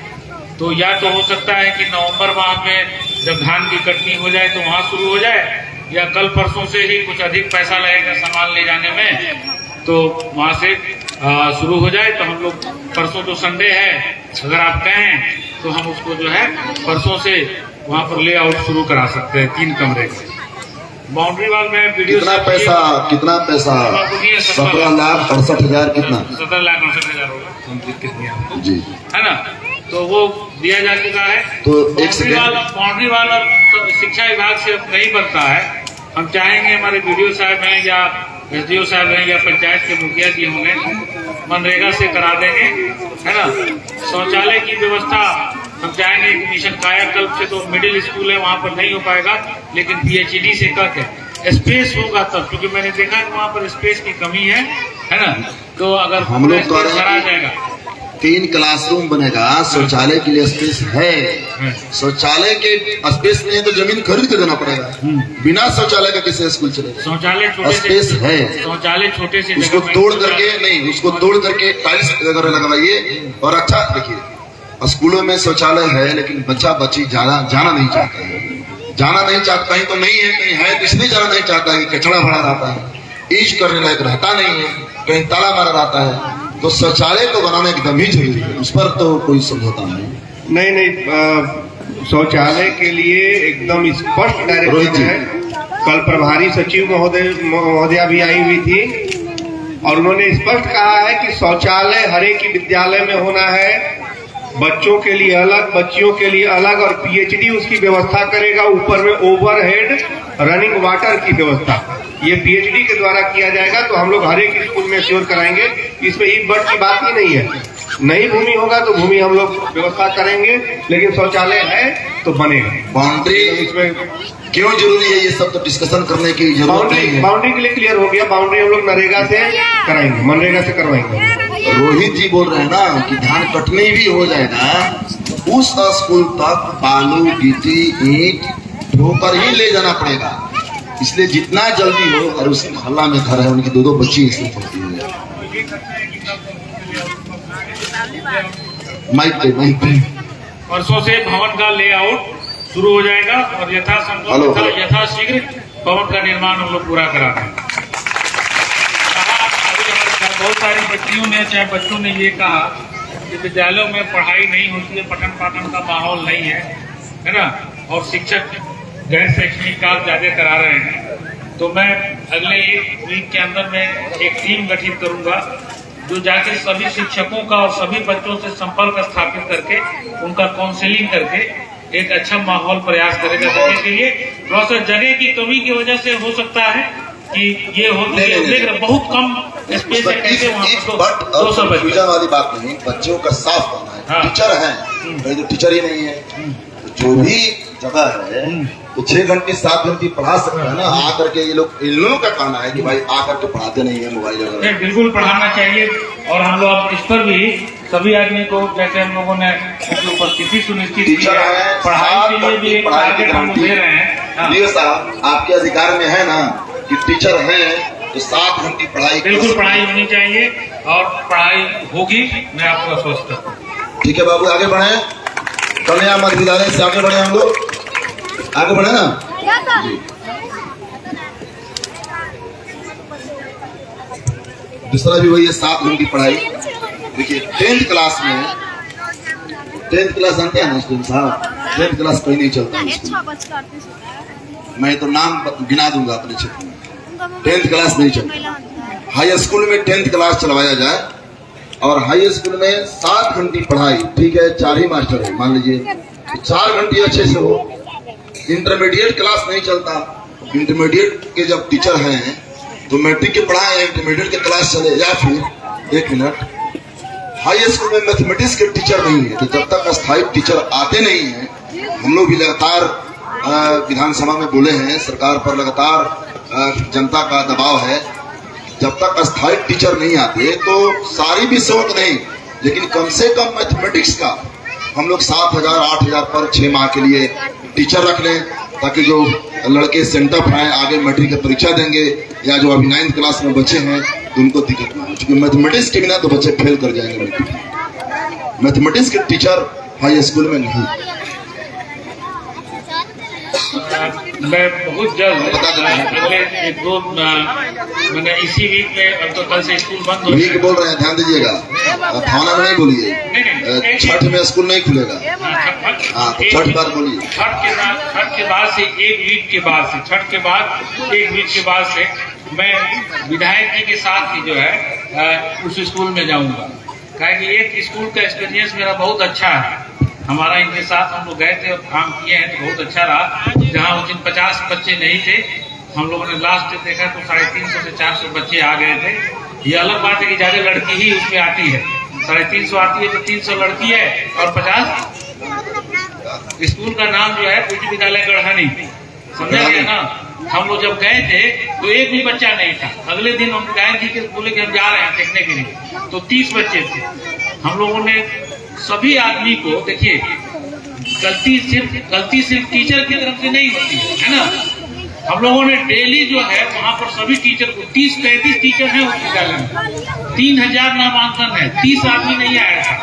तो या तो हो सकता है कि नवंबर माह में जब धान की कटनी हो जाए तो वहाँ शुरू हो जाए, या कल परसों से ही कुछ अधिक पैसा लगेगा सामान ले जाने में, तो वहाँ से शुरू हो जाए। तो हम लोग परसों तो संडे है, अगर आप कहें तो हम उसको जो है परसों से वहाँ पर लेआउट शुरू करा सकते हैं 3 कमरे का। बाउंड्री वाल में वीडियो कितना पैसा 17,68,000 कितना? 17,68,000 होगा जी, है ना। तो वो दिया जा चुका है। तो बाउंड्री वाल अब शिक्षा विभाग से नहीं बनता है। हम चाहेंगे हमारे वीडियो साहब हैं या एसडीओ साहब हैं या पंचायत के मुखिया जी होंगे, मनरेगा से करा देंगे, है ना। शौचालय की व्यवस्था हम चाहेंगे कि मिशन कायाकल्प से, तो मिडिल स्कूल है वहाँ पर नहीं हो पाएगा, लेकिन पीएचडी से करके स्पेस होगा तब, क्योंकि मैंने देखा कि वहाँ पर स्पेस की कमी है ना। तो अगर हम लोग करा जाएगा, 3 क्लासरूम बनेगा, शौचालय के लिए स्पेस है। शौचालय के स्पेस नहीं है तो जमीन खरीद के देना पड़ेगा। बिना शौचालय का कैसे स्कूल चलेगा? शौचालय छोटे स्पेस है, शौचालय छोटे से, उसको तोड़ करके नहीं, उसको तोड़ करके टाइल्स वगैरह लगवाइए। और अच्छा देखिए, स्कूलों में शौचालय है, लेकिन बच्चा बच्ची जाना नहीं चाहता है, जाना नहीं चाहता। कहीं तो नहीं है, कहीं है तो इसलिए जाना नहीं चाहता है कि कचरा भरा रहता है, ईज करने लायक रहता नहीं है, कहीं ताला मारा रहता है। तो शौचालय तो बनाना एकदम ही जरूरी है, उस पर तो कोई समझौता नहीं। शौचालय के लिए एकदम स्पष्ट डायरेक्शन है। कल प्रभारी सचिव महोदया भी आई हुई थी, और उन्होंने स्पष्ट कहा है कि शौचालय हर एक विद्यालय में होना है, बच्चों के लिए अलग, बच्चियों के लिए अलग, और पीएचडी उसकी व्यवस्था करेगा। ऊपर में ओवरहेड रनिंग वाटर की व्यवस्था ये पीएचडी के द्वारा किया जाएगा। तो हम लोग हर एक स्कूल में श्योर कराएंगे, इसमें ईट बट की बात ही नहीं है। नहीं भूमि होगा तो भूमि हम लोग व्यवस्था करेंगे, लेकिन शौचालय है तो बनेगा। बाउंड्री इसमें क्यों जरूरी है, ये सब तो डिस्कशन करने की जरूरत नहीं है। बाउंड्री के लिए क्लियर हो गया, बाउंड्री हम लोग नरेगा से कराएंगे, मनरेगा से करवाएंगे। रोहित जी बोल रहे हैं ना कि धान कटनी भी हो जाएगा, उस स्कूल तक बालू गिट्टी ईंट ठोकर ही ले जाना पड़ेगा, इसलिए जितना जल्दी हो। और उसी मोहल्ला में घर है, उनकी 2-2 बच्ची इसमें पढ़ती है। माइक पे परसों से भवन का लेआउट शुरू हो जाएगा और यथासंभव तथा यथाशीघ्र भवन का निर्माण हम लोग पूरा करा दें। बहुत सारी बच्चियों ने चाहे बच्चों ने ये कहा कि विद्यालयों में पढ़ाई नहीं होती है, पठन पाठन का माहौल नहीं है ना, और शिक्षक गैर शैक्षणिक कार्य ज्यादा करा रहे हैं। तो मैं अगले 1 वीक के अंदर में एक टीम गठित करूंगा जो जाके सभी शिक्षकों का और सभी बच्चों से संपर्क स्थापित करके उनका काउंसलिंग करके एक अच्छा माहौल प्रयास करेगा देने के लिए। थोड़ा सा जगह की कमी की वजह से हो सकता है कि ये हो, लेकिन बहुत कम स्पेस है, कैसे वहाँ पर 200 बच्चे वाली बात नहीं, बच्चों का साफ करना है। हाँ। टीचर है, भाई तो टीचर ही नहीं है, तो जो भी जगह है तो 6 घंटे 7 घंटे पढ़ा सकता है ना। आकर के ये लोग, इन लोगों का कहना है कि भाई आकर के पढ़ाते नहीं है मोबाइल वगैरह। बिल्कुल पढ़ाना चाहिए और हम लोग इस पर भी सभी आदमी को, जैसे हम लोगों ने उपस्थिति सुनिश्चित की है, पढ़ाई के लिए भी एक टारगेट हम दे रहे हैं। ये साहब आपके अधिकार में है ना कि टीचर है तो 7 घंटे पढ़ाई, बिल्कुल पढ़ाई होनी चाहिए और पढ़ाई होगी, मैं आपको आश्वस्त करता हूँ। ठीक है बाबू, आगे बढ़े। कन्या मध्य विद्यालय से आगे बढ़े, हम लोग आगे बढ़े ना जी। दूसरा भी वही है, 7 घंटे पढ़ाई। देखिए 10th क्लास में, 10th क्लास जानते हैं ना स्टूडेंट साहब, 10th क्लास कहीं नहीं चलता है स्कूल। मैं तो नाम गिना दूंगा अपने क्षेत्र में, 10th क्लास नहीं चलता। हाई स्कूल में 10th क्लास चलवाया जाए और हाई स्कूल में 7 घंटे पढ़ाई, ठीक है 4 ही मास्टर है मान लीजिए, तो 4 घंटे अच्छे से हो। इंटरमीडिएट क्लास नहीं चलता, इंटरमीडिएट के जब टीचर हैं तो मैट्रिक के पढ़ाए, इंटरमीडिएट के क्लास चले, या फिर 1 मिनट, हाई स्कूल में मैथमेटिक्स के टीचर नहीं है, तो जब तक अस्थायी टीचर आते नहीं है, हम लोग भी लगातार विधानसभा में बोले हैं, सरकार पर लगातार जनता का दबाव है, जब तक अस्थायी टीचर नहीं आते तो सारी विषयों तो नहीं, लेकिन कम से कम मैथमेटिक्स का हम लोग 7,000 8,000 पर 6 माह के लिए टीचर रख लें, ताकि जो लड़के सेंटअप हैं आगे मैट्रिक की परीक्षा देंगे या जो अभी 9th क्लास में बच्चे हैं तो उनको दिक्कत ना हो, क्योंकि मैथमेटिक्स के बिना तो बच्चे फेल कर जाएंगे मैट्रिक। मैथमेटिक्स के टीचर हाई स्कूल में नहीं। मैं बहुत जल्द अगले 1-2 मैंने इसी वीक में, अब तो कल से स्कूल बंद हो वीक बोल रहे हैं, ध्यान दीजिएगा, थाना में नहीं बोलिए, छठ में स्कूल नहीं खुलेगा। हाँ तो छठ बाद बोलिए। छठ के बाद से 1 वीक के बाद से, छठ के बाद 1 वीक के बाद से मैं विधायक जी के साथ ही जो है उस स्कूल में जाऊंगा, क्योंकि एक स्कूल का एक्सपीरियंस मेरा बहुत अच्छा है। हमारा इनके साथ हम लोग गए थे और काम किए हैं तो बहुत अच्छा रहा। जहाँ उस दिन 50 बच्चे नहीं थे, हम लोगों ने लास्ट देखा तो 350 से 400 बच्चे आ गए थे। ये अलग बात है कि ज्यादा लड़की ही उसमें आती है, 350 आती है तो 300 लड़की है और 50। स्कूल का नाम जो है पीटी विद्यालय गढ़हानी, समझा गया ना। हम लोग जब गए थे तो एक भी बच्चा नहीं था। अगले दिन हम गए थे कि बोले कि हम जा रहे हैं देखने के लिए, तो 30 बच्चे थे। हम लोगों ने सभी आदमी को, देखिए गलती सिर्फ टीचर की तरफ से नहीं होती है ना, हम लोगों ने डेली जो है वहाँ पर सभी टीचर को, 30-35 टीचर हैं उस विद्यालय में, 3000 नामांकन है, 30 आदमी नहीं आया था।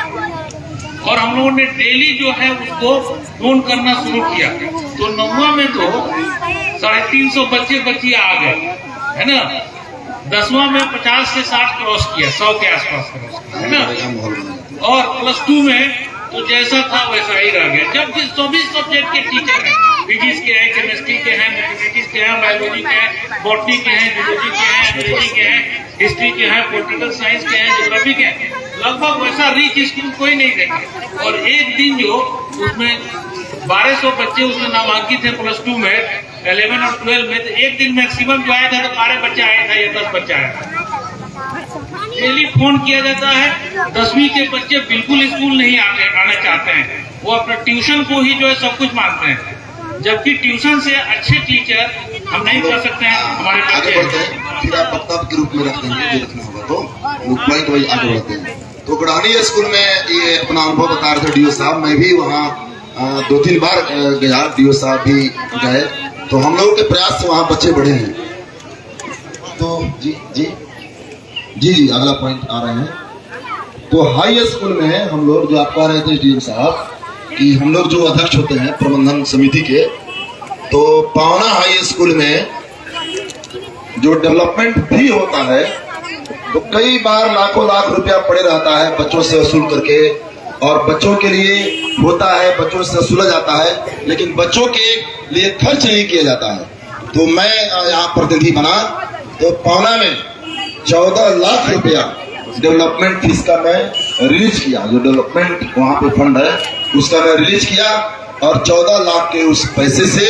और हम लोगों ने डेली जो है उसको फोन करना शुरू किया, तो 9वां में तो 350 बच्चे आ गए है ना। 10वां में 50 से 60 क्रॉस किया, 100 के आसपास क्रॉस किया है ना। और +2 में तो जैसा था वैसा ही रह गया, जबकि सभी सब्जेक्ट के टीचर हैं, फिजिक्स के हैं, केमिस्ट्री के हैं, मैथमेटिक्स के हैं, बायोलॉजी के हैं, बॉटनी के हैं, जूलॉजी के हैं, अंग्रेजी के हैं, हिस्ट्री के हैं, पॉलिटिकल साइंस के हैं, ज्योग्राफी के हैं। लगभग वैसा रिच स्कूल कोई नहीं देखे। और एक दिन जो उसमें 1200 बच्चे उसमें नामांकित थे +2 में, 11 और 12 में, तो एक दिन मैक्सिमम जो आया था तो 12 बच्चे आया था या 10 बच्चे आया था। डेली फोन किया जाता है। 10वीं के बच्चे बिल्कुल स्कूल नहीं आना चाहते हैं, वो अपना ट्यूशन को ही जो है सब कुछ मानते हैं, जबकि ट्यूशन से अच्छे टीचर हम नहीं कर सकते हैं हमारे आगे बढ़ते हैं, फिर आप वक्तव्य के रूप में रख देंगे जो रखना होगा, तो वो पॉइंट वाइज आगे बढ़ते हैं। तो गढ़ानी स्कूल में ये अपना अनुभव बता रहे थे डीओ साहब, मैं भी वहाँ 2-3 बार गया, डीओ साहब भी गए, तो हम लोगों के प्रयास से वहाँ बच्चे बढ़े हैं। तो जी अगला पॉइंट आ रहे हैं। तो हाई स्कूल में हम लोग जो आप कह रहे थे डीएम साहब कि हम लोग जो अध्यक्ष होते हैं प्रबंधन समिति के, तो पावना हाई स्कूल में जो डेवलपमेंट भी होता है तो कई बार लाखों लाख रुपया पड़े रहता है बच्चों से वसूल करके, और बच्चों के लिए होता है, बच्चों से वसूला जाता है, लेकिन बच्चों के लिए खर्च नहीं किया जाता है। तो मैं यहाँ प्रतिनिधि बना तो पावना में 14 लाख रुपया डेवलपमेंट फीस का मैं रिलीज किया, जो डेवलपमेंट वहाँ पे फंड है उसका मैं रिलीज किया, और 14 लाख के उस पैसे से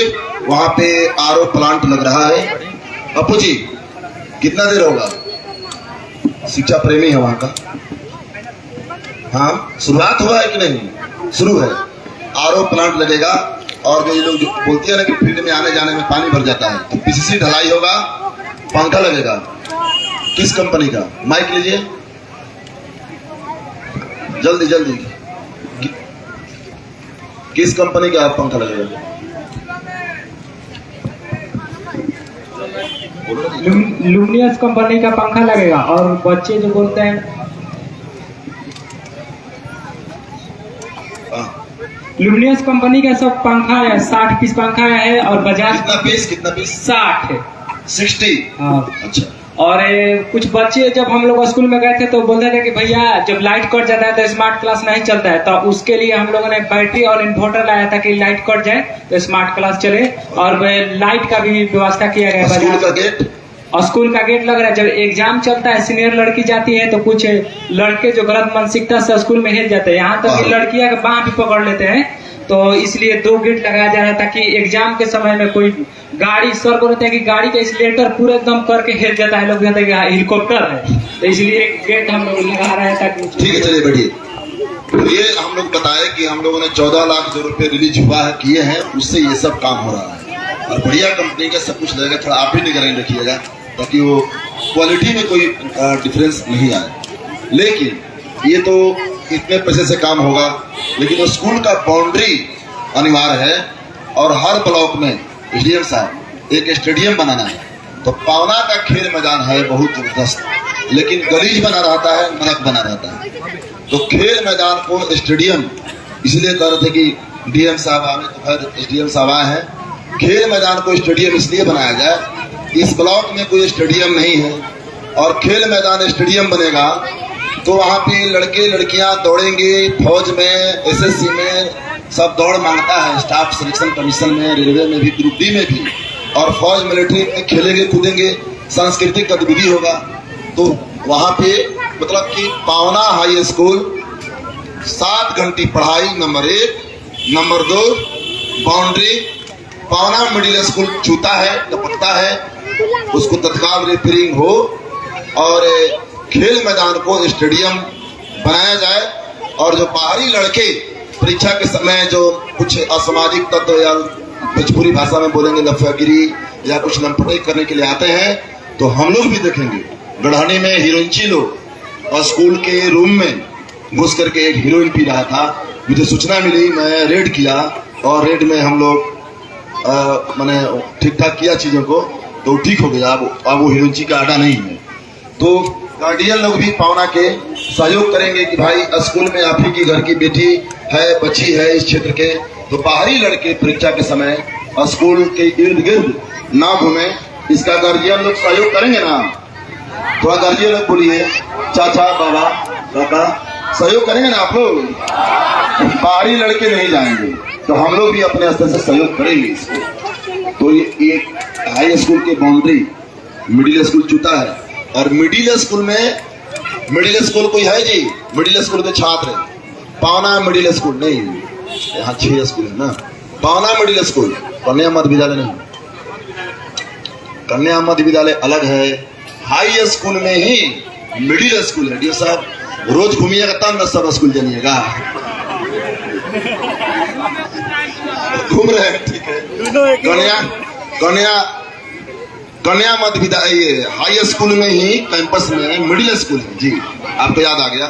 वहाँ पे आरओ प्लांट लग रहा है। अपू जी कितना देर होगा? शिक्षा प्रेमी है वहाँ का, हाँ शुरुआत हुआ है कि नहीं? शुरू है। आरओ प्लांट लगेगा, और जो ये लोग बोलते हैं ना कि फील्ड में आने जाने में पानी भर जाता है, तो पीसीसी ढलाई होगा, पंखा लगेगा। किस कंपनी का? माइक लीजिए जल्दी किस कंपनी का पंखा लगेगा? लुमिनियस कंपनी का पंखा लगेगा। और बच्चे जो बोलते हैं लुमिनियस कंपनी का सब पंखा है, 60 पीस पंखा है, और बजाज कितना पीस? 60 हाँ। अच्छा। और कुछ बच्चे जब हम लोग स्कूल में गए थे तो बोलते थे कि भैया जब लाइट कट जाता है तो स्मार्ट क्लास नहीं चलता है, तो उसके लिए हम लोगों ने बैटरी और इन्वर्टर लाया था कि लाइट कट जाए तो स्मार्ट क्लास चले, और लाइट का भी व्यवस्था किया गया है। स्कूल का गेट लग रहा है। जब एग्जाम चलता है, सीनियर लड़की जाती है तो कुछ लड़के जो गलत मानसिकता से स्कूल में हिल जाते हैं, यहाँ तक कि लड़कियां का बाँह भी पकड़ लेते हैं, तो इसलिए 2 गेट लगाया जा रहा है ताकि एग्जाम के समय में कोई गाड़ी, सर बोलते हैं कि गाड़ी का एक्सीलेटर पूरे एकदम करके हिल जाता है, लोग कहते हैं कि हेलीकॉप्टर है, तो इसलिए गेट हम लोग लगा रहे हैं ताकि। ठीक है, चलिए बैठिए। तो ये हम लोग बताए कि हम लोगों ने 14 लाख जो रुपए रिलीज हुआ है किए हैं, उससे ये सब काम हो रहा है, और बढ़िया कंपनी का सब कुछ लगेगा। थोड़ा आप भी निगरानी रखिएगा ताकि वो क्वालिटी में कोई डिफरेंस नहीं आए। लेकिन ये तो इतने पैसे से काम होगा, लेकिन स्कूल का बाउंड्री अनिवार्य है, और हर ब्लॉक में स्टेडियम साहब एक स्टेडियम बनाना है। तो पावना का खेल मैदान है बहुत जबरदस्त, लेकिन गलीज बना रहता है, नरक बना रहता है। तो खेल मैदान को स्टेडियम इसलिए कह रहे थे कि डीएम साहब आए, तो फिर एसडीएम साहब आए हैं। खेल मैदान को स्टेडियम इसलिए बनाया जाए, इस ब्लॉक में कोई स्टेडियम नहीं है, और खेल मैदान स्टेडियम बनेगा तो वहाँ पे लड़के लड़कियाँ दौड़ेंगे, फौज में, एसएससी में सब दौड़ मांगता है, स्टाफ सिलेक्शन कमीशन में, रेलवे में भी, ग्रुप डी में भी, और फौज मिलिट्री में खेलेंगे कूदेंगे, सांस्कृतिक गतिविधि होगा। तो वहाँ पे मतलब कि पावना हाई स्कूल 7 घंटे पढ़ाई, नंबर 1, नंबर 2 बाउंड्री। पावना मिडिल स्कूल चूता है, टपकता है, उसको तत्काल रिपेयरिंग हो, और खेल मैदान को स्टेडियम बनाया जाए, और जो बाहरी लड़के परीक्षा के समय जो कुछ असामाजिक तत्व या भोजपुरी भाषा में बोलेंगे लफागिरी या कुछ लंपटाई करने के लिए आते हैं, तो हम लोग भी देखेंगे। गढ़ानी में हीरोइनची लोग और स्कूल के रूम में घुस करके एक हीरोइन पी रहा था, मुझे सूचना मिली, मैं रेड किया, और रेड में हम लोग मैंने ठीक ठाक किया चीज़ों को, तो ठीक हो गया। अब वो हीरोइनची का आटा नहीं है। तो गार्डियन लोग भी पावना के सहयोग करेंगे कि भाई स्कूल में आप ही की घर की बेटी है, बच्ची है इस क्षेत्र के, तो बाहरी लड़के परीक्षा के समय स्कूल के इर्द गिर्द ना घूमे, इसका गार्जियन लोग सहयोग करेंगे ना? थोड़ा गार्जियन लोग बोलिए, चाचा, बाबा, काका, सहयोग करेंगे ना आप लोग? बाहरी लड़के नहीं जाएंगे, तो हम लोग भी अपने स्तर से सहयोग करेंगे इसको। तो ये हाई स्कूल की बाउंड्री, मिडिल स्कूल चूता है, और मिडिल स्कूल में, मिडिल स्कूल कोई है जी? मिडिल स्कूल के छात्र पावना मिडिल स्कूल नहीं, यहाँ 6 स्कूल है ना। पावना मिडिल स्कूल, कन्या मध्य विद्यालय नहीं, कन्या मध्य विद्यालय अलग है। हाई स्कूल में ही मिडिल स्कूल है डीओ साहब, रोज घूमिएगा तब न सब स्कूल जानिएगा। घूम रहे हैं, ठीक है। कन्या मध्य विद्यालय हाई स्कूल में ही कैंपस में मिडिल स्कूल है जी, आपको याद आ गया।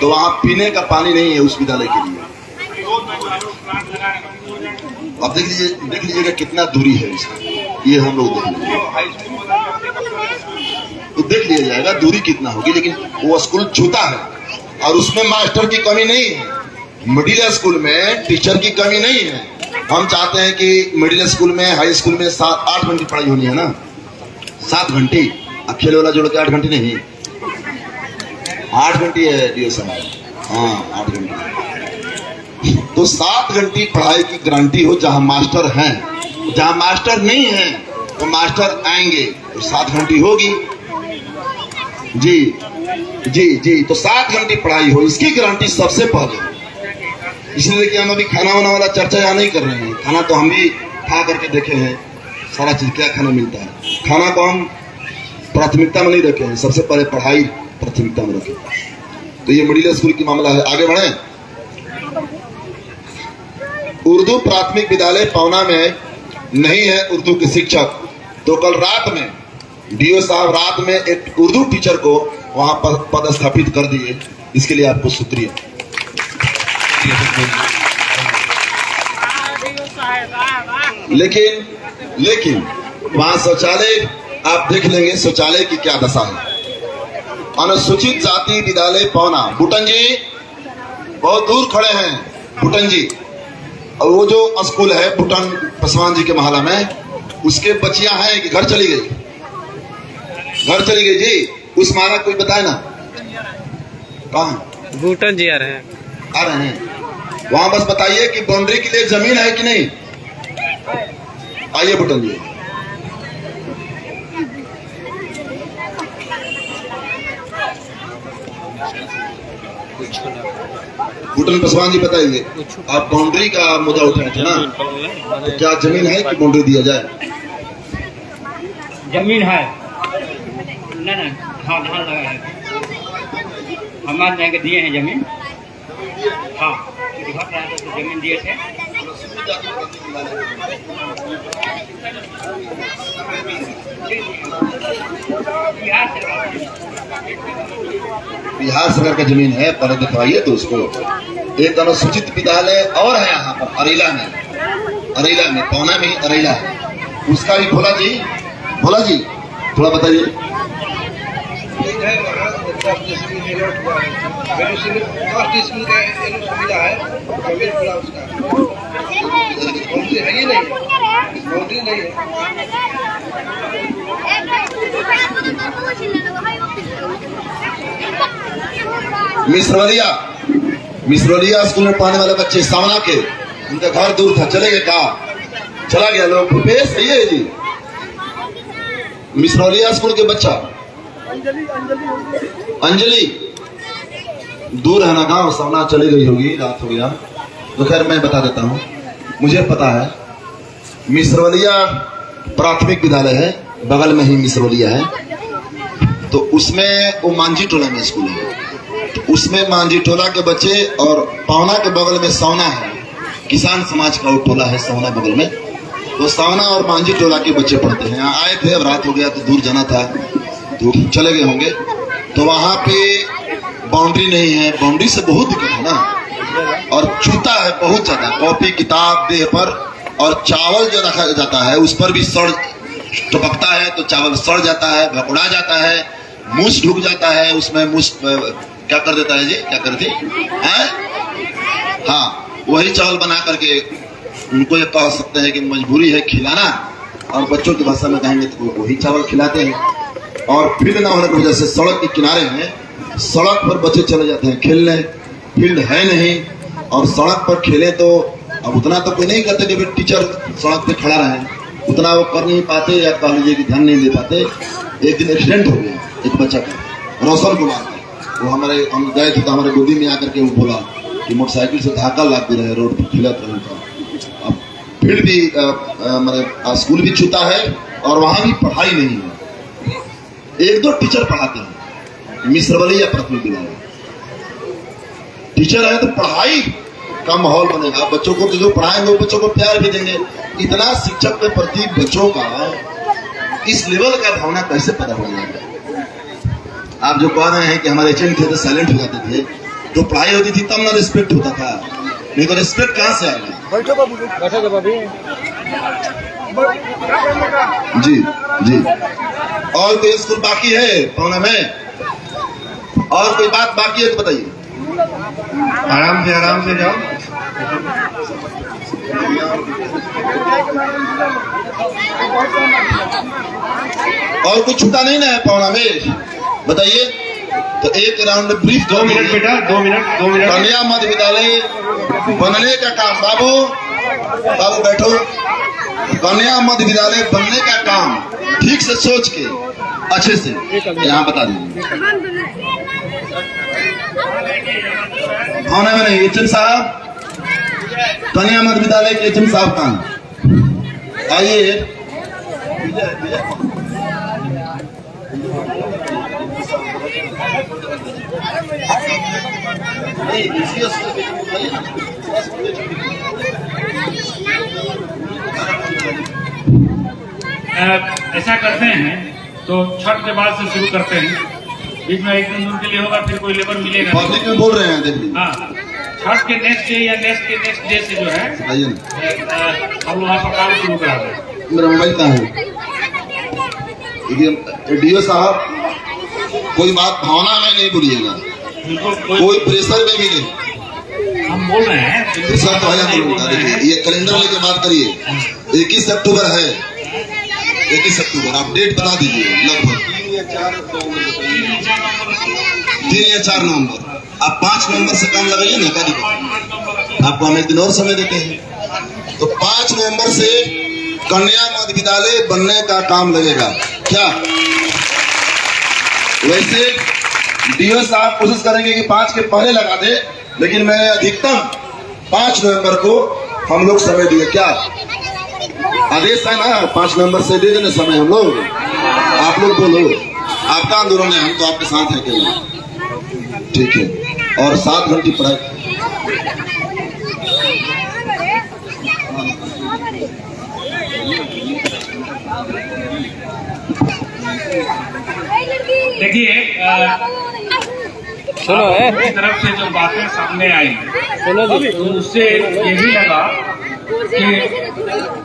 तो वहां पीने का पानी नहीं है उस विद्यालय के लिए। अब देख लीजिएगा कितना दूरी है इसका, ये हम लोग देख लीजिए तो देख लिया जाएगा दूरी कितना होगी। लेकिन वो स्कूल छूता है और उसमें मास्टर की कमी नहीं है। मिडिल स्कूल में टीचर की कमी नहीं है। हम चाहते हैं कि मिडिल स्कूल में हाई स्कूल में 7-8 घंटे पढ़ाई होनी है ना, 7 घंटे। अब खेल वाला जोड़ के 8 घंटे नहीं, 8 घंटे है डीओ साहब, हाँ 8 घंटे। तो 7 घंटे पढ़ाई की गारंटी हो जहां मास्टर हैं। जहां मास्टर नहीं है तो मास्टर आएंगे तो 7 घंटे होगी जी जी जी। तो 7 घंटे पढ़ाई हो, इसकी गारंटी सबसे पहले। इसलिए देखिए हम अभी खाना वाना वाला चर्चा यहाँ नहीं कर रहे हैं। खाना तो हम भी खा करके देखे हैं, सारा चीज क्या खाना मिलता है। खाना को हम प्राथमिकता में नहीं रखे हैं, सबसे पहले पढ़ाई प्राथमिकता में रखे। तो ये मिडिल स्कूल की मामला है। आगे बढ़े। उर्दू प्राथमिक विद्यालय पवना में नहीं है उर्दू के शिक्षक, तो कल रात में डीओ साहब रात में एक उर्दू टीचर को वहां पर पदस्थापित कर दिए। इसके लिए आपको शुक्रिया। लेकिन वहां शौचालय आप देख लेंगे, शौचालय की क्या दशा है। अनुसूचित जाति विद्यालय पवना, बुटन जी बहुत दूर खड़े हैं, बुटन जी। और वो जो स्कूल है बुटन पासवान जी के मोहल्ला में, उसके बच्चियां हैं कि घर चली गई? घर चली गई जी। उस माना कोई बताए ना कहाँ? भूटान जी आ रहे हैं। वहां बस बताइए कि बाउंड्री के लिए जमीन है कि नहीं। आइए बुटन जी। बुटन पासवान जी बताइए, आप बाउंड्री का मुद्दा उठाए थे ना, तो क्या जमीन है कि बाउंड्री दिया जाए? जमीन है ना, हाँ धान लगा है, हमारे जाके दिए हैं जमीन। हाँ तो जमीन दिए थे। बिहार सरकार का जमीन है, पहले दिखवाइए तो उसको। एक अनुसूचित विद्यालय और है यहाँ पर अरेला में, पवना में ही अरेला है, उसका भी भोला जी थोड़ा बताइए। मिसरवलिया स्कूल में पढ़ने वाले बच्चे सामना के, उनका घर दूर था, चले गए कहा? चला गया लोग। भूपेश सही है जी। मिसरवलिया स्कूल के बच्चा अंजलि दूर है ना गांव, सामना चली गई होगी, रात हो गया। तो खैर मैं बता देता हूँ, मुझे पता है। मिसरवलिया प्राथमिक विद्यालय है, बगल में ही मिसरवलिया है। तो उसमें वो मांझी टोला में स्कूल है, तो उसमें मांझी टोला के बच्चे, और पवना के बगल में सौना है, किसान समाज का वो टोला है सौना बगल में। तो सौना और मांझी टोला के बच्चे पढ़ते हैं। यहाँ आए थे, अब रात हो गया तो दूर जाना था तो चले गए होंगे। तो वहाँ पे बाउंड्री नहीं है, बाउंड्री से बहुत दिक्कत है ना, और चूता है बहुत ज्यादा, कॉपी किताब देह पर, और चावल जो रखा जाता है उस पर भी सड़ टपकता है, तो चावल सड़ जाता है, भकुड़ा जाता है, मूस ढुक जाता है उसमें। मूस क्या कर देता है जी, क्या करती है? हाँ, वही चावल बना करके उनको ये कह सकते हैं कि मजबूरी है खिलाना, और बच्चों की भाषा में कहेंगे तो वही चावल खिलाते हैं। और फील्ड ना होने की वजह से सड़क के किनारे में, सड़क पर बच्चे चले जाते हैं खेलने, फील्ड है नहीं, और सड़क पर खेले तो अब उतना तो कोई नहीं करते कि टीचर सड़क पे खड़ा रहे, उतना वो कर नहीं पाते, या कह लीजिए कि ध्यान नहीं दे पाते। एक दिन एक्सीडेंट हो गया एक बच्चा का, रोशन कुमार, वो हम गए थे तो हमारे गोदी में आकर के वो बोला कि मोटरसाइकिल से धक्का लाग भी रहे, रोड पर खिलत रहे था। अब फील्ड भी स्कूल भी छूता है, और वहां भी पढ़ाई नहीं है। 1-2 टीचर पढ़ाते हैं, मिश्रवली या प्राथमिक विद्यालय। टीचर है तो पढ़ाई का माहौल बनेगा, बच्चों को जो पढ़ाएंगे वो बच्चों को प्यार भी देंगे। इतना शिक्षक के प्रति बच्चों का इस लेवल का भावना कैसे पैदा हो जाएगा? आप जो कह रहे हैं कि हमारे एचएम थे तो साइलेंट हो जाते थे, तो पढ़ाई होती थी तब ना रिस्पेक्ट होता था, नहीं तो रिस्पेक्ट कहाँ से आएगा? जी जी। और कोई स्कूल बाकी है पौना में? और कोई बात बाकी है तो बताइए। आराम से जाओ। और कुछ छूटा नहीं ना है पौना में? बताइए। तो एक राउंड ब्रीफ 2 मिनट बेटा, 2 मिनट। कन्या मध्य विद्यालय बनने का काम, बाबू बैठो। कन्या मध्य विद्यालय बनने का काम ठीक से सोच के अच्छे से यहाँ बता दीजिए। होने में नहीं, एचएम साहब, कन्या मध्य विद्यालय के एचएम साहब कहाँ? आइए। ऐसा करते हैं तो छठ के बाद से शुरू करते हैं, बीच में 1 दिन उनके लिए होगा, फिर कोई लेबर मिलेगा। पब्लिक में बोल रहे हैं, देखिए। हाँ, छठ के नेक्स्ट डे या नेक्स्ट के नेक्स्ट डे से जो है हम वहाँ पर काम शुरू करा दें। मेरा मोबाइल कहाँ है? डीओ साहब, कोई बात भावना में नहीं बोलिएगा, कोई प्रेशर में भी नहीं। हम बोल रहे हैं प्रेशर तो है। देखिए, ये कैलेंडर लेके बात करिए। 21 अक्टूबर है, 21 अक्टूबर आप डेट बता दीजिए। लगभग 3 या 4 नवंबर। आप 5 नवंबर से काम लगाइए ना, क्या दिक्कत? आपको हम 1 दिन और समय देते हैं। तो 5 नवंबर से कन्या मध्य विद्यालय बनने का काम लगेगा क्या? वैसे डीओ साहब कोशिश करेंगे कि 5 के पहले लगा दे, लेकिन मैं अधिकतम 5 नवंबर को हम लोग समय दिए। क्या आदेश है ना? 5 नवंबर से दे देना समय हम लोग। आप लोग बोलो, आपका आंदोलन है, हम तो आपके साथ हैं केवल। ठीक है। और 7 घंटे पढ़ाई। देखिए, सुनो की तरफ से जो बातें सामने आई, तो उससे यही लगा कि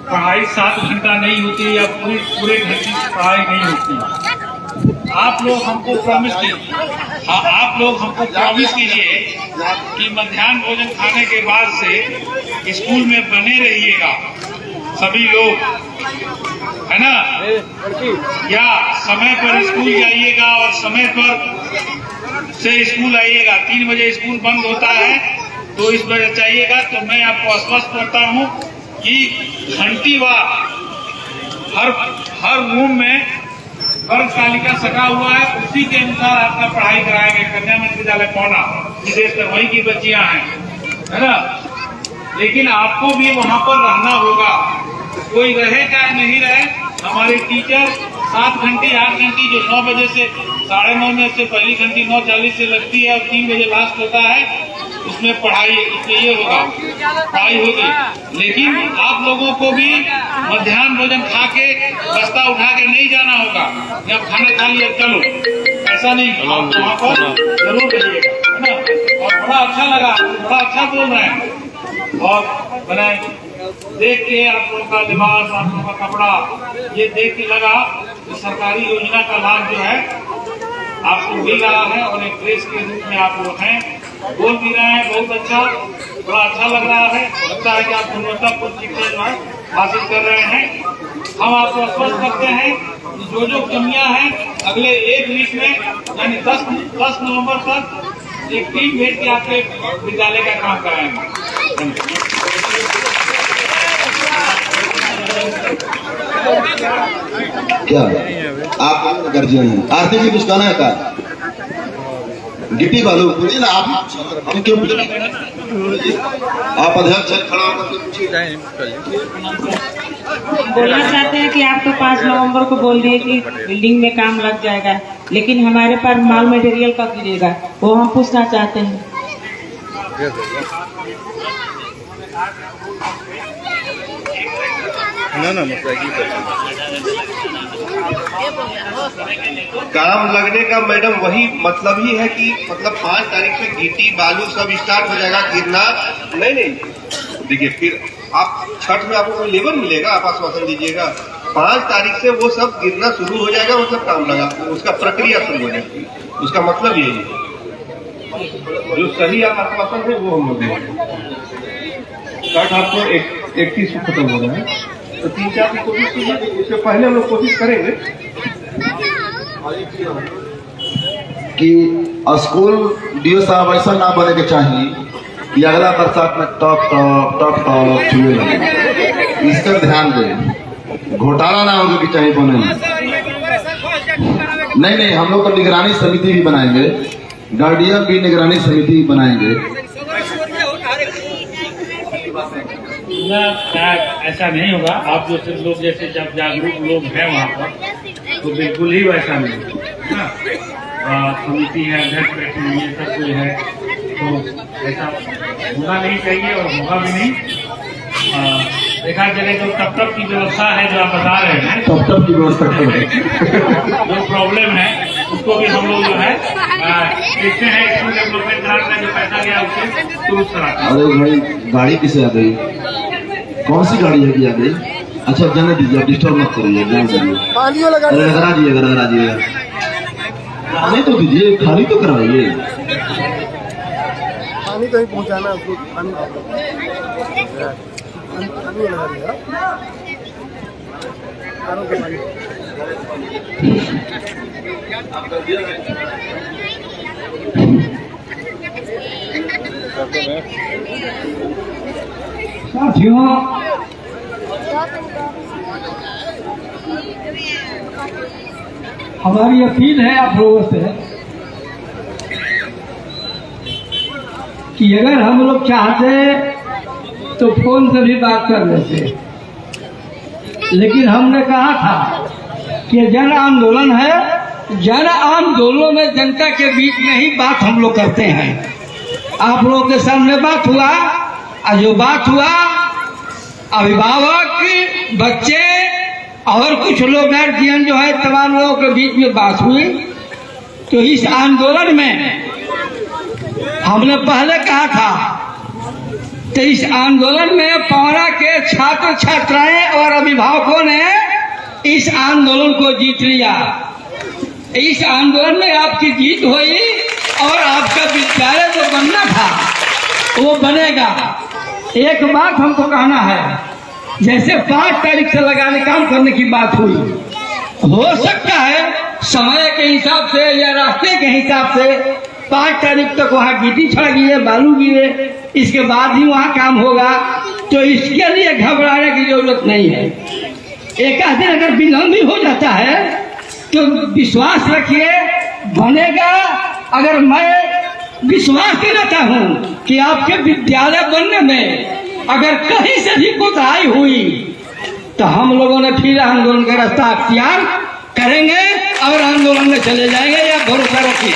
पढ़ाई 7 घंटा नहीं होती या पूरे घंटे की पढ़ाई नहीं होती। आप लोग हमको प्रॉमिस कीजिए, हाँ, आप लोग हमको प्रॉमिस कीजिए कि मध्याह्न भोजन खाने के बाद से स्कूल में बने रहिएगा सभी लोग, है ना? या समय पर स्कूल जाइएगा और समय पर से स्कूल आइएगा। 3 बजे स्कूल बंद होता है तो इस वजह चाहिएगा। तो मैं आपको आश्वस्त करता हूँ कि घंटीवार हर रूम में वर्ग तालिका सटा हुआ है, उसी के अनुसार आपका पढ़ाई कराएंगे। कन्या मध्य विद्यालय पौना, विशेषकर वहीं की बच्चियां हैं, है ना? लेकिन आपको भी वहां पर रहना होगा, कोई रहे चाहे नहीं रहे। हमारे टीचर 7 घंटे 8 घंटे जो 9 बजे से 9:30 में से पहली घंटी 9:40 से लगती है और 3 बजे लास्ट होता है, उसमें पढ़ाई इसमें ये होगा, पढ़ाई होगी। लेकिन आप लोगों को भी मध्याह्न भोजन खा के बस्ता उठा के नहीं जाना होगा। जब खाना खा लिया चलो, ऐसा नहीं, आप वहाँ पर जरूर रहिएगा, है ना? और बड़ा अच्छा लगा, बड़ा अच्छा बोल रहे हैं। और मैंने देख के आप लोगों का लिबास, आप लोगों का कपड़ा, ये देख के लगा कि सरकारी योजना का लाभ जो है आपको मिल रहा है और एक ड्रेस के रूप में आप लोग हैं, बोल भी रहे हैं। बहुत अच्छा, बड़ा अच्छा लग रहा है। लगता है कि आप गुणवत्तापूर्ण शिक्षा जो है हासिल कर रहे हैं। हम आपको आश्वस्त करते हैं कि जो कमियां हैं अगले 1 वीक में, यानी 10 नवंबर तक एक टीम भेज के आपके विद्यालय का काम कराएंगे। क्या आप गार्जियन हैं? आरती जी कुछ कहना है क्या? गिट्टी बालू बोलिए ना आप, हम क्यों पूछ रहे हैं? आप अध्यक्ष हैं, खड़ा होकर के पूछिए। बोलना चाहते हैं कि आप तो 5 नवंबर को बोल दिए कि बिल्डिंग में काम लग जाएगा, लेकिन हमारे पास माल मटेरियल कब गिरेगा, वो हम पूछना चाहते हैं। काम लगने का मैडम वही मतलब ही है कि मतलब 5 तारीख से गिट्टी बालू सब स्टार्ट हो जाएगा गिरना। नहीं देखिए, फिर आप छठ में आपको कोई लेबर मिलेगा, आप आश्वासन दीजिएगा। 5 तारीख से वो सब गिरना शुरू हो जाएगा, मतलब काम लगा, उसका प्रक्रिया शुरू हो जाएगी। उसका मतलब यही है, जो सही आप आश्वासन है वो हम लोग देंगे। छठ आपको 31 को खत्म हो रहा है, तो 3-4 की कोशिश कीजिए, उससे पहले हम लोग कोशिश करेंगे कि स्कूल डीओ साहब ऐसा ना बने के चाहिए कि अगला बरसात में टॉप छुए लगे। इस पर ध्यान दें, घोटाला ना होगा कि चाहिए बने। नहीं, हम लोग तो निगरानी समिति भी बनाएंगे, गार्डियन भी निगरानी समिति बनाएंगे। ना ऐसा नहीं होगा। आप जो लोग जैसे जब जागरूक लोग हैं वहाँ पर, तो बिल्कुल ही वैसा नहीं है। समिति है, अध्यक्ष बैठे हुए हैं, सब कोई है, तो ऐसा होना नहीं चाहिए और होगा भी नहीं। देखा जाए जो तब की व्यवस्था है जो आप बता रहे हैं, तब की व्यवस्था जो प्रॉब्लम है उसको भी हम लोग जो है देखते हैं। स्कूल डेवलपमेंट ग्रांट में जो पैसा गया उसे दुरुस्त कराते हैं। अरे भाई, गाड़ी किसे आ गई? कौन सी गाड़ी है कि आ गई? अच्छा जाने दीजिए, डिस्टर्ब मत करिए, जाने दीजिए। गरा दिए नहीं तो दीजिए, खाली तो करवाइए। पानी कहीं पहुंचाना है उसको, पानी लगा दिया। साथियों, हमारी अपील है आप लोगों से कि अगर हम लोग चाहते तो फोन से भी बात कर लेते, लेकिन हमने कहा था कि जन आंदोलन है, जन आंदोलन में जनता के बीच में ही बात हम लोग करते हैं। आप लोगों के सामने बात हुआ, और जो बात हुआ अभिभावक, बच्चे और कुछ लोग गार्जियन जो है तमाम लोगों के बीच में बात हुई। तो इस आंदोलन में हमने पहले कहा था, तो इस आंदोलन में पौना के छात्र छात्राएं और अभिभावकों ने इस आंदोलन को जीत लिया। इस आंदोलन में आपकी जीत हुई और आपका विद्यालय जो बनना था वो बनेगा। एक बात हमको कहना है, जैसे 5 तारीख से लगाने काम करने की बात हुई, हो सकता है समय के हिसाब से या रास्ते के हिसाब से 5 तारीख तक वहाँ गिट्टी छड़ गिरे, बालू गिरे, इसके बाद ही वहाँ काम होगा। तो इसके लिए घबराने की जरूरत नहीं है। एक आध दिन अगर विलंब भी हो जाता है तो विश्वास रखिए बनेगा। अगर मैं विश्वास करता हूँ कि आपके विद्यालय बनने में अगर कहीं से भी कोताही हुई तो हम लोगों ने फिर आंदोलन का रास्ता अख्तियार करेंगे और आंदोलन में चले जाएंगे, या भरोसा रखिए।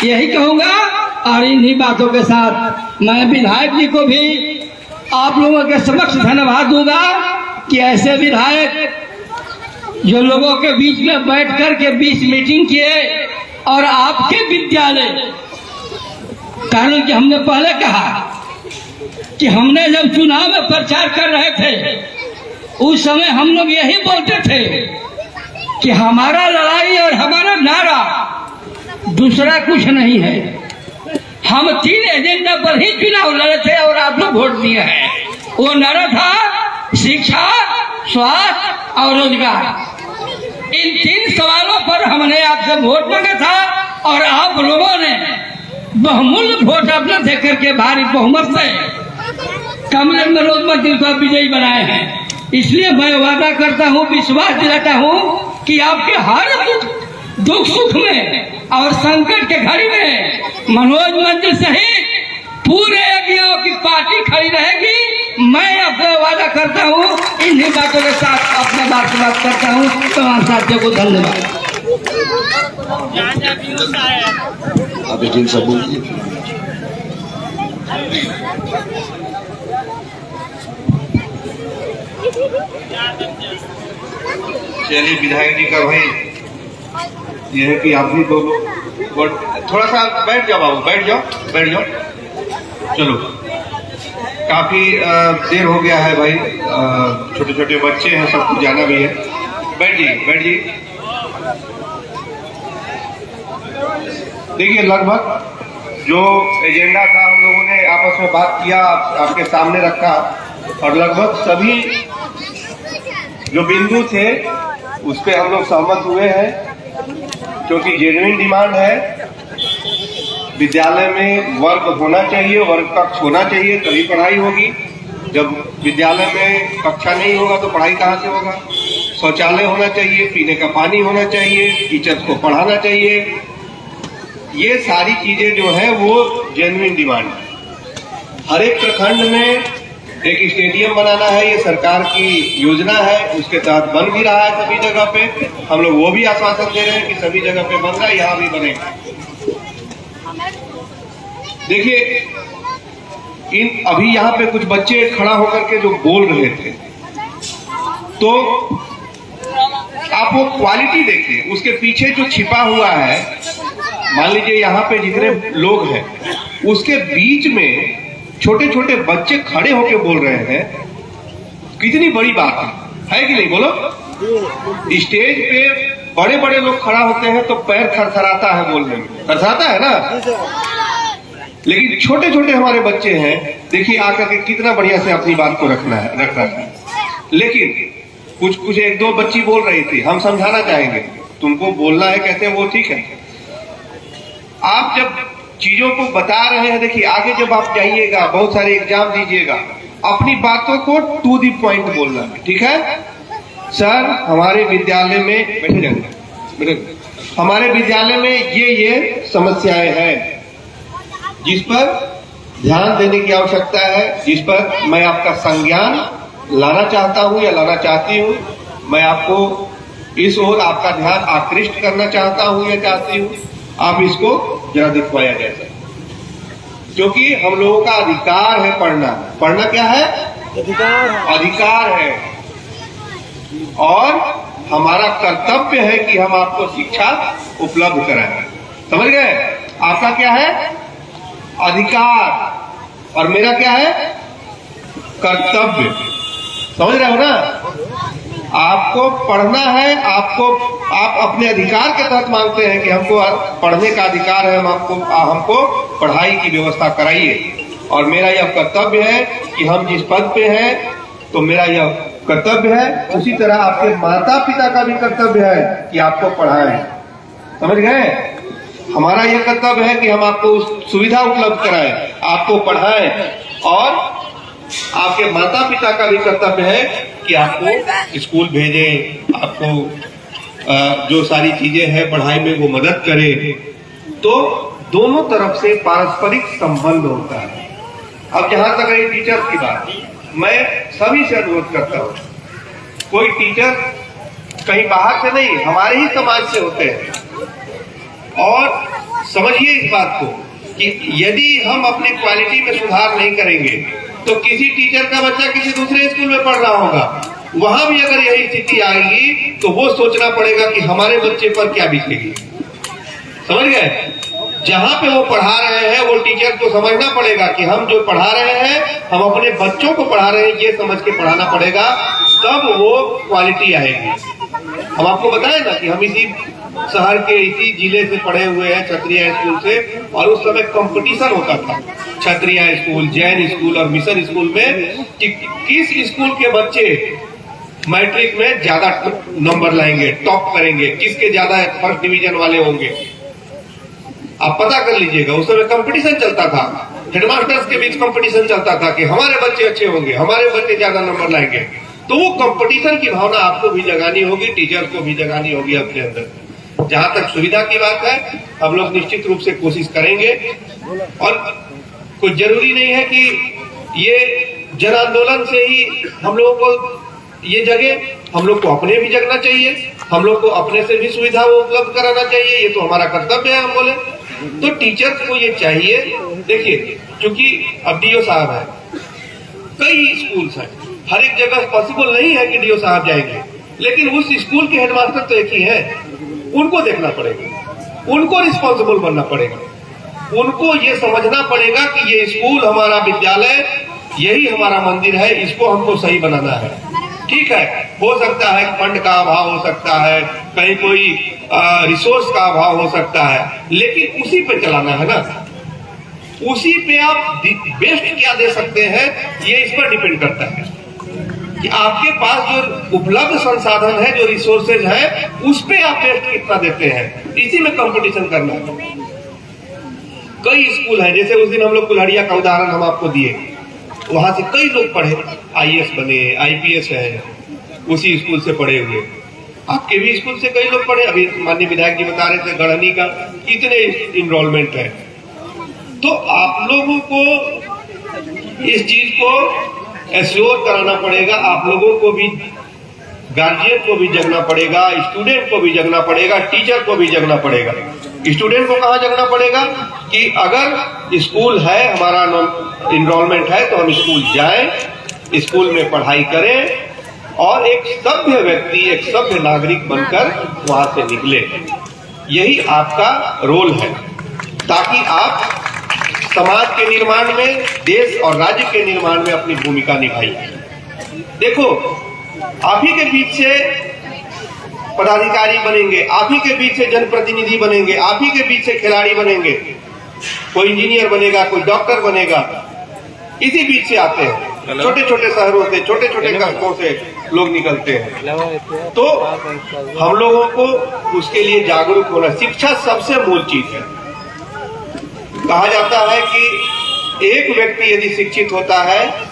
यही कहूँगा। और इन्हीं बातों के साथ मैं विधायक जी को भी आप लोगों के समक्ष धन्यवाद दूंगा कि ऐसे विधायक जो लोगों के बीच में बैठ कर के 20 मीटिंग किए और आपके विद्यालय, कारण कि हमने पहले कहा कि हमने जब चुनाव में प्रचार कर रहे थे उस समय हम लोग यही बोलते थे कि हमारा लड़ाई और हमारा नारा दूसरा कुछ नहीं है। हम 3 एजेंडा पर ही चुनाव लड़े थे और आप लोग वोट दिए हैं। वो नारा था शिक्षा, स्वास्थ्य और रोजगार। इन 3 सवालों पर हमने आपसे वोट मांगा था और आप लोगों ने बहुमूल्य वोट अपने देकर के भारी बहुमत से कमरे में रोजमर्रा को विजयी बनाए हैं। इसलिए मैं वादा करता हूँ, विश्वास दिलाता हूँ कि आपके हर दुख सुख में और संकट के घड़ी में मनोज मंजिल सहित पूरे अज्ञाओं की पार्टी खड़ी रहेगी। मैं अपना वादा करता हूँ, इन्हीं बातों के साथ अपना बात करता हूँ। तमाम साथियों को धन्यवाद। आप एक सब बोलिए। चलिए, विधायक जी का भाई ये है कि आप भी दोनों थोड़ा सा बैठ जाओ बाबू, बैठ जाओ। चलो, काफी देर हो गया है भाई, छोटे छोटे बच्चे हैं, सबको जाना भी है। बैठ जी। देखिए, लगभग जो एजेंडा था हम लोगों ने आपस में बात किया, आपके सामने रखा, और लगभग सभी जो बिंदु थे उस पे हम लोग सहमत हुए हैं, क्योंकि जेन्युइन डिमांड है। विद्यालय में वर्ग होना चाहिए, वर्ग कक्ष होना चाहिए, तभी पढ़ाई होगी। जब विद्यालय में कक्षा नहीं होगा तो पढ़ाई कहाँ से होगा। शौचालय होना चाहिए, पीने का पानी होना चाहिए, टीचर्स को पढ़ाना चाहिए। ये सारी चीजें जो है वो जेन्युइन डिमांड है। हर एक प्रखंड में एक स्टेडियम बनाना है, ये सरकार की योजना है, उसके तहत बन भी रहा है सभी जगह पे। हम लोग वो भी आश्वासन दे रहे हैं कि सभी जगह पे बन रहा है, यहाँ भी बनेगा। देखिए, अभी यहाँ पे कुछ बच्चे खड़ा होकर के जो बोल रहे थे, तो आप वो क्वालिटी देखिए, उसके पीछे जो छिपा हुआ है। मान लीजिए यहाँ पे जितने लोग हैं, उसके बीच में छोटे छोटे बच्चे खड़े होके बोल रहे हैं, कितनी बड़ी बात है कि नहीं, बोलो। स्टेज पे बड़े बड़े लोग खड़ा होते हैं तो पैर थरथराता है बोलने में, थरथराता है ना। लेकिन छोटे छोटे हमारे बच्चे हैं, देखिए आकर के कितना बढ़िया से अपनी बात को रख रहा है। लेकिन कुछ एक दो बच्ची बोल रही थी, हम समझाना चाहेंगे, तुमको बोलना है कहते हैं वो ठीक है। आप जब चीजों को बता रहे हैं, देखिए आगे जब आप जाइएगा, बहुत सारे एग्जाम दीजिएगा, अपनी बातों को टू द पॉइंट बोलना है, ठीक है। सर, हमारे विद्यालय में बैठे, हमारे विद्यालय में ये समस्याएं हैं जिस पर ध्यान देने की आवश्यकता है, जिस पर मैं आपका संज्ञान लाना चाहता हूं या लाना चाहती हूं। मैं आपको इस ओर आपका ध्यान आकृष्ट करना चाहता हूं या चाहती हूं। आप इसको जरा दिखवाया जाए सर, क्योंकि हम लोगों का अधिकार है पढ़ना। पढ़ना क्या है? अधिकार है, और हमारा कर्तव्य है कि हम आपको शिक्षा उपलब्ध कराएं। समझ गए? आपका क्या है? अधिकार, और मेरा क्या है? कर्तव्य। समझ रहे हो ना? आपको पढ़ना है, आप अपने अधिकार के तहत मांगते हैं कि हमको पढ़ने का अधिकार है, हमको पढ़ाई की व्यवस्था कराइए। और मेरा यह कर्तव्य है कि हम जिस पद पे हैं, तो मेरा यह कर्तव्य है। उसी तरह आपके माता पिता का भी कर्तव्य है कि आपको पढ़ाएं। समझ गए? हमारा यह कर्तव्य है कि हम आपको सुविधा उपलब्ध कराएं, आपको पढ़ाएं, और आपके माता पिता का भी कर्तव्य है कि आपको स्कूल भेजें, आपको जो सारी चीजें हैं पढ़ाई में वो मदद करें। तो दोनों तरफ से पारस्परिक संबंध होता है। अब जहां तक रही टीचर की बात, मैं सभी से अनुरोध करता हूं, कोई टीचर कहीं बाहर से नहीं, हमारे ही समाज से होते हैं। और समझिए इस बात को कि यदि हम अपनी क्वालिटी में सुधार नहीं करेंगे, तो किसी टीचर का बच्चा किसी दूसरे स्कूल में पढ़ रहा होगा, वहां भी अगर यही स्थिति आएगी तो वो सोचना पड़ेगा कि हमारे बच्चे पर क्या बीतेगी। समझ गए? जहां पे वो पढ़ा रहे हैं, वो टीचर को समझना पड़ेगा कि हम जो पढ़ा रहे हैं, हम अपने बच्चों को पढ़ा रहे हैं, ये समझ के पढ़ाना पड़ेगा, तब वो क्वालिटी आएगी। हम आपको बताएं ना कि हम इसी शहर के इसी जिले से पढ़े हुए हैं, क्षत्रिय स्कूल से, और उस समय कंपटीशन होता था क्षत्रिय स्कूल, जैन स्कूल और मिशन स्कूल में कि किस स्कूल के बच्चे मैट्रिक में ज्यादा नंबर लाएंगे, टॉप करेंगे, किसके ज्यादा फर्स्ट डिवीजन वाले होंगे। आप पता कर लीजिएगा, उस समय कंपटीशन चलता था, हेडमास्टर्स के बीच कंपटीशन चलता था कि हमारे बच्चे अच्छे होंगे, हमारे बच्चे ज्यादा नंबर लाएंगे। तो वो कंपटीशन की भावना आपको भी जगानी होगी, टीचर को भी जगानी होगी अपने अंदर। जहां तक सुविधा की बात है हम लोग निश्चित रूप से कोशिश करेंगे और कुछ जरूरी नहीं है कि ये जन आंदोलन से ही हम लोगों को ये जगे, हम लोग को अपने भी जगना चाहिए, हम लोग को अपने से भी सुविधा वो उपलब्ध कराना चाहिए, ये तो हमारा कर्तव्य है हम बोले। तो टीचर को ये चाहिए, देखिए क्योंकि अब डीओ साहब है, कई स्कूल्स हैं, हर एक जगह पॉसिबल नहीं है कि डीओ साहब जाएंगे, लेकिन उस स्कूल के हेडमास्टर तो एक ही है, उनको देखना पड़ेगा, उनको रिस्पॉन्सिबल बनना पड़ेगा, उनको ये समझना पड़ेगा कि ये स्कूल हमारा विद्यालय यही हमारा मंदिर है, इसको हमको सही बनाना है। ठीक है, हो सकता है फंड का अभाव हो सकता है, कहीं कोई रिसोर्स का अभाव हो सकता है, लेकिन उसी पे चलाना है ना, उसी पे आप बेस्ट क्या दे सकते हैं ये इस पर डिपेंड करता है कि आपके पास जो उपलब्ध संसाधन है, जो रिसोर्सेज है, उस पे आप बेस्ट कितना देते हैं, इसी में कंपटीशन करना है। कई स्कूल हैं, जैसे उस दिन हम लोग कुल्हड़िया का उदाहरण हम आपको दिए, वहां से कई लोग पढ़े, आईएएस बने, आईपीएस है, उसी स्कूल से पढ़े हुए। आपके भी स्कूल से कई लोग पढ़े, अभी माननीय विधायक जी बता रहे थे गढ़नी का कितने इनरोलमेंट है। तो आप लोगों को इस चीज को एश्योर कराना पड़ेगा, आप लोगों को भी, गार्जियन को भी जगना पड़ेगा, स्टूडेंट को भी जगना पड़ेगा, टीचर को भी जगना पड़ेगा। स्टूडेंट को कहाँ जगना पड़ेगा कि अगर स्कूल है, हमारा इनरोलमेंट है, तो हम स्कूल जाएं, स्कूल में पढ़ाई करें और एक सभ्य व्यक्ति, एक सभ्य नागरिक बनकर वहां से निकले। यही आपका रोल है, ताकि आप समाज के निर्माण में, देश और राज्य के निर्माण में अपनी भूमिका निभाइए। देखो, आप ही के बीच से पदाधिकारी बनेंगे, आप ही के बीच से जनप्रतिनिधि बनेंगे, आप ही के बीच से खिलाड़ी बनेंगे, कोई इंजीनियर बनेगा, कोई डॉक्टर बनेगा, इसी बीच से आते हैं, छोटे छोटे शहरों से, छोटे छोटे कस्बों से लोग निकलते हैं। तो हम लोगों को उसके लिए जागरूक होना, शिक्षा सबसे मूल चीज है। कहा जाता है कि एक व्यक्ति यदि शिक्षित होता है